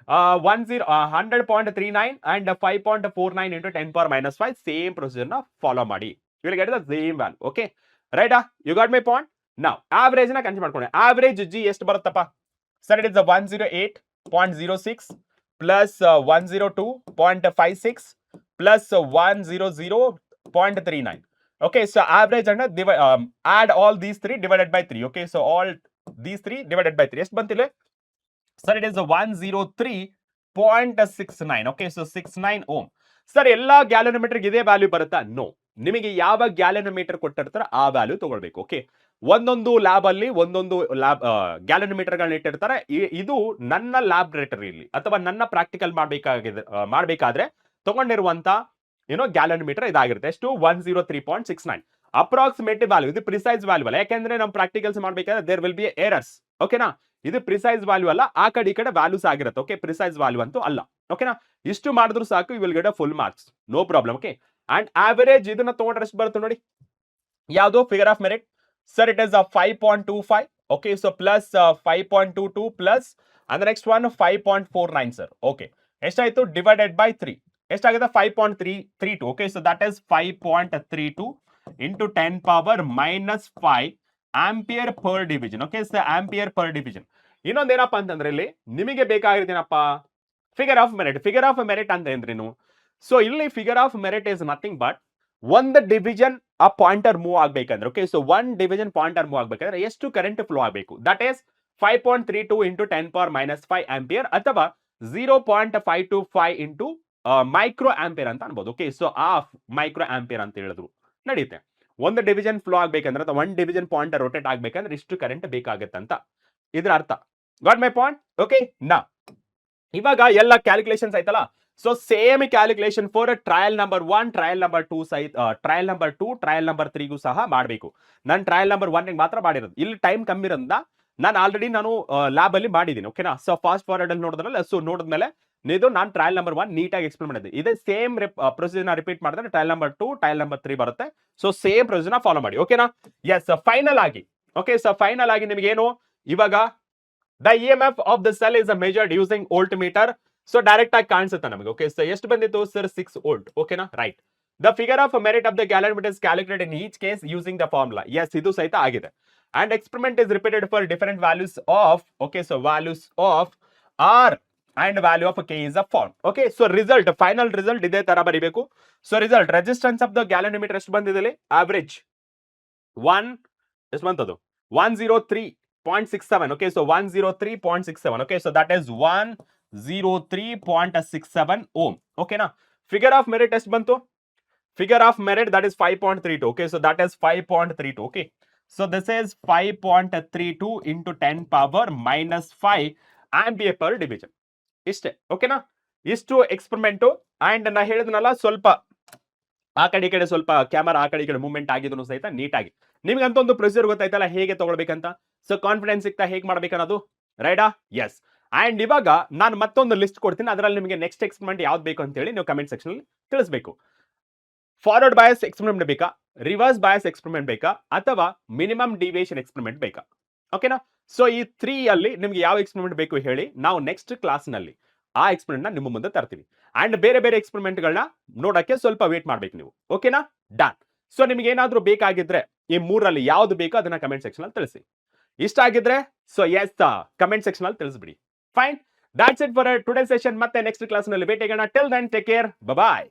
100.39 and 5.49 into 10 power minus 5. Same procedure ನ ಫಾಲೋ ಮಾಡಿ. You will get the same value. Okay, ರೈಟಾ? You got my point. ನಾವು average ನ consider ಮಾಡ್ಕೊಂಡೆ. Average G ಎಷ್ಟು ಬರುತ್ತಪ್ಪ sir? It is 108.06 plus 102.56 plus 100.39. Okay, so average and add all these three divided by 3. Okay, so all these three divided by 3. ಎಷ್ಟು ಬಂತಿಲ್ಲ ಸರ್? It is 103.69. Okay, so 69 ohm. Sir ಎಲ್ಲಾ ಗ್ಯಾಲೋನೋಮೀಟರ್ಗೆ ಇದೇ value ಬರುತ್ತಾ? No. ನಿಮಗೆ ಯಾವ ಗ್ಯಾಲೋನೋಮೀಟರ್ ಕೊಟ್ಟಿರ್ತಾರೋ ಆ ವ್ಯಾಲ್ಯೂ ತಗೊಳ್ಬೇಕು. ಓಕೆ, ಒಂದೊಂದು ಲ್ಯಾಬ್ ಅಲ್ಲಿ ಒಂದೊಂದು ಲ್ಯಾಬ್ ಗ್ಯಾಲೋನೋಮೀಟರ್ ಗಳನ್ನ ಇಟ್ಟಿರ್ತಾರೆ. ಇದು ನನ್ನ ಲ್ಯಾಬ್ರೇಟರಿಯಲ್ಲಿ ಅಥವಾ ನನ್ನ ಪ್ರಾಕ್ಟಿಕಲ್ ಮಾಡಬೇಕಾದ್ರೆ ತಗೊಂಡಿರುವಂತ ಗ್ಯಾಲೋನೋಮೀಟರ್ ಇದಾಗಿರುತ್ತೆ. ಎಷ್ಟು? 103.69 ಅಪ್ರಾಕ್ಸಿಮೇಟ್ ವ್ಯಾಲ್ಯೂ. ಇದು ಪ್ರಿಸೈಸ್ ವ್ಯಾಲ್ಯೂ ಅಲ್ಲ, ಯಾಕಂದ್ರೆ ನಾವು ಪ್ರಾಕ್ಟಿಕಲ್ಸ್ ಮಾಡ್ಬೇಕಾದ್ರೆ ದೇರ್ ವಿಲ್ ಬಿ ಎರರ್ಸ್. ಓಕೆನಾ? ಇದು ಪ್ರಿಸೈಸ್ ವ್ಯಾಲ್ಯೂ ಅಲ್ಲ, ಆ ಕಡೆ ಈ ಕಡೆ ವ್ಯಾಲ್ಯೂಸ್ ಆಗಿರುತ್ತೆ. ಓಕೆ, ಪ್ರಿಸೈಸ್ ವ್ಯಾಲ್ಯೂ ಅಂತೂ ಅಲ್ಲ. ಓಕೆನಾ? ಇಷ್ಟು ಮಾಡಿದ್ರು ಸಾಕು, you will get a full marks, no problem. Okay, and average ಇದನ್ನ ತಗೊಂಡ್ರೆ ಎಷ್ಟು ಬರುತ್ತೆ ನೋಡಿ? ಯಾವುದು? Figure of merit. Sir it is 5.25. Okay, so plus 5.22 plus and next one 5.49 sir. Okay, ಎಷ್ಟಾಯ್ತು? ಡಿವೈಡೆಡ್ ಬೈ 3 ಎಷ್ಟಾಗುತ್ತೆ? 5.332. Okay, so that is 5.32 into 10 power minus 5 ampere per division. Okay, so ampere per division. ಇನ್ನೊಂದೇನಪ್ಪ ಅಂತಂದ್ರೆ ಇಲ್ಲಿ ನಿಮಗೆ ಬೇಕಾಗಿರ್ತೀನಪ್ಪ figure of merit. Figure of merit ಅಂತ ಏನ್ರಿನು? So ಇಲ್ಲಿ figure of merit is nothing but ಒಂದು ಡಿವಿಷನ್ ಆ ಪಾಯಿಂಟರ್ ಮೂವ್ ಆಗ್ಬೇಕಂದ್ರೆ, okay, so one division pointer move ಆಗ್ಬೇಕಂದ್ರೆ ಎಷ್ಟು ಕರೆಂಟ್ ಫ್ಲೋ ಆಗಬೇಕು? That is 5.32 into 10 power minus 5 ampere ಅಥವಾ 0.525 ಇಂಟು ಮೈಕ್ರೋ ಆಂಪಿಯರ್ ಅಂತ ಅನ್ಬೋದು. Okay, so half micro ampere ಅಂತ ಹೇಳಿದ್ರು ನಡೆಯುತ್ತೆ. ಒಂದು ಡಿವಿಷನ್ ಫ್ಲೋ ಆಗ್ಬೇಕಂದ್ರೆ ಅಥವಾ ಒನ್ ಡಿವಿಷನ್ ಪಾಯಿಂಟ್ ರೊಟೇಟ್ ಆಗ್ಬೇಕಂದ್ರೆ ಇಷ್ಟು ಕರೆಂಟ್ ಬೇಕಾಗುತ್ತೆ ಅಂತ ಇದ್ರ ಅರ್ಥ. Got my point? ಓಕೆ, ನಾ ಇವಾಗ ಎಲ್ಲ ಕ್ಯಾಲ್ಕುಲೇಷನ್ಸ್ ಆಯ್ತಲ್ಲ. So same calculation for trial number 1, trial number 2 trial number 2, trial number 3ಗೂ ಸಹ ಮಾಡಬೇಕು. ನಾನು ಟ್ರಯಲ್ ನಂಬರ್ 1 ಮಾತ್ರ ಮಾಡಿರೋದು. ಇಲ್ಲಿ ಟೈಮ್ ಕಮ್ಮಿ ಇರೋದ್ರಿಂದ ನಾನು ಆಲ್ರೆಡಿ ಲ್ಯಾಬ್ ಅಲ್ಲಿ ಮಾಡಿದ್ದೀನಿ. ಓಕೆನಾ? ಸೊ ಫಾಸ್ಟ್ ಫಾರ್ವರ್ಡ್ ಅಲ್ಲಿ ನೋಡಿದ್ರಲ್ಲ, ಸೊ ನೋಡಿದ್ಮೇಲೆ ಇದು ನಾನು ಟ್ರಯಲ್ ನಂಬರ್ 1 ನೀಟಾಗಿ ಎಕ್ಸ್ಪ್ಲೇನ್ ಮಾಡಿದ್ದೆ. ಇದೇ ಸೇಮ್ ಪ್ರೊಸೀಜರ್ ರಿಪೀಟ್ ಮಾಡಿದ್ರೆ ಟ್ರಯಲ್ ನಂಬರ್ 2, ಟ್ರಯಲ್ ನಂಬರ್ 3 ಬರುತ್ತೆ. ಸೊ ಸೇಮ್ ಪ್ರೊಸೀಜರ್ ಫಾಲೋ ಮಾಡಿ. ಓಕೆನಾ? ಎಸ್, ಫೈನಲ್ ಆಗಿ ಓಕೆ, ಸೊ ಫೈನಲ್ ಆಗಿ ನಿಮಗೆ ಏನು ಇವಾಗ the EMF of the cell is measured using volt meter. So direct ಆಗಿ ಕಾಣಿಸುತ್ತೆ ನಮಗೆ. ಓಕೆ, ಸೊ ಎಷ್ಟು ಬಂದಿತ್ತು ಸರ್? 6 ವೋಲ್ಟ್. ಓಕೆನಾ? Right. The figure of merit of the galvanometer is calculated in each case using the formula. S, ಇದು ಸಹಿತ ಆಗಿದೆ. And experiment is repeated for different values of, okay, so values of R and value of k is a found. Okay, so result, final result ಇದೇ ತರ ಬರಿಬೇಕು. So result resistance of the galvanometer ಎಷ್ಟು ಬಂದಿದೆ? Average 1 ಎಷ್ಟು ಬಂತದು? 103.67. Okay, so 103.67. Okay, so that is 103.67 ohm. ಓಕೆನಾ? Figure of merit ಎಷ್ಟು ಬಂತು? Figure of merit that is 5.32. Okay, so that is 5.32. Okay, so this is 5.32 into 10 power minus 5 ampere per division. ಇಷ್ಟೇ. ಓಕೆನಾ? ಇಷ್ಟು ಎಕ್ಸ್ಪೆರಿಮೆಂಟು. ಅಂಡ್ ನಾ ಹೇಳಿದ್ನಲ್ಲ, ಸ್ವಲ್ಪ ಆ ಕಡೆ ಈ ಕಡೆ ಸ್ವಲ್ಪ ಕ್ಯಾಮರಾ ಆ ಕಡೆ ಈ ಕಡೆ ಮೂವ್ಮೆಂಟ್ ಆಗಿದ್ರು ಸಹಿತ ನೀಟಾಗಿ ನಿಮ್ಗಂತ ಒಂದು ಪ್ರೊಸೀಜರ್ ಗೊತ್ತಾಯ್ತಲ್ಲ ಹೇಗೆ ತಗೊಳ್ಬೇಕಂತ. ಸೊ ಕಾನ್ಫಿಡೆನ್ಸ್ ಸಿಗ್ತಾ ಹೇಗೆ ಮಾಡ್ಬೇಕನ್ನೋದು, ರೈಟಾ? ಎಸ್. ಅಂಡ್ ಇವಾಗ ನಾನು ಮತ್ತೊಂದು ಲಿಸ್ಟ್ ಕೊಡ್ತೀನಿ, ಅದರಲ್ಲಿ ನಿಮಗೆ ನೆಕ್ಸ್ಟ್ ಎಕ್ಸ್ಪೆರಿಮೆಂಟ್ ಯಾವ್ದು ಬೇಕು ಅಂತ ಹೇಳಿ ನೀವು ಕಮೆಂಟ್ ಸೆಕ್ಷನ್ ಅಲ್ಲಿ ತಿಳಿಸಬೇಕು. ಫಾರ್ವರ್ಡ್ ಬಯಾಸ್ ಎಕ್ಸ್ಪೆರಿಮೆಂಟ್ ಬೇಕಾ, ರಿವರ್ಸ್ ಬಯಾಸ್ ಎಕ್ಸ್ಪೆರಿಮೆಂಟ್ ಬೇಕಾ, ಅಥವಾ ಮಿನಿಮಮ್ ಡಿವಿಯೇಷನ್ ಎಕ್ಸ್ಪೆರಿಮೆಂಟ್ ಬೇಕಾ? ಓಕೆನಾ? ಸೊ ಈ 3 ಅಲ್ಲಿ ನಿಮ್ಗೆ ಯಾವ ಎಕ್ಸ್ಪೆರಿಮೆಂಟ್ ಬೇಕು ಹೇಳಿ, ನಾವು ನೆಕ್ಸ್ಟ್ ಕ್ಲಾಸ್ ನಲ್ಲಿ ಆ ಎಕ್ಸ್ಪೆರಿಮೆಂಟ್ ನ ನಿಮ್ಮ ಮುಂದೆ ತರ್ತೀವಿ. ಅಂಡ್ ಬೇರೆ ಬೇರೆ ಎಕ್ಸ್ಪೆರಿಮೆಂಟ್ ಗಳನ್ನ ನೋಡಕ್ಕೆ ಸ್ವಲ್ಪ ವೇಟ್ ಮಾಡ್ಬೇಕು ನೀವು. ಓಕೆನಾ? ಡನ್. ಸೊ ನಿಮ್ಗೆ ಏನಾದ್ರೂ ಬೇಕಾಗಿದ್ರೆ ಈ 3ರಲ್ಲಿ ಯಾವ್ದು ಬೇಕೋ ಅದನ್ನ ಕಮೆಂಟ್ ಸೆಕ್ಷನ್ ಅಲ್ಲಿ ತಿಳಿಸಿ. ಇಷ್ಟ ಆಗಿದ್ರೆ ಸೊ ಎಸ್ ಕಮೆಂಟ್ ಸೆಕ್ಷನ್ ಅಲ್ಲಿ ತಿಳಿಸ್ಬಿಡಿ. Fine, that's it for today session. ಮತ್ತೆ ನೆಕ್ಸ್ಟ್ ಕ್ಲಾಸ್ ನಲ್ಲಿ ಭೇಟಿಯಾಗೋಣ. ಟಿಲ್ ದೆನ್ ಟೇಕ್ ಕೇರ್, ಬಾಯ್.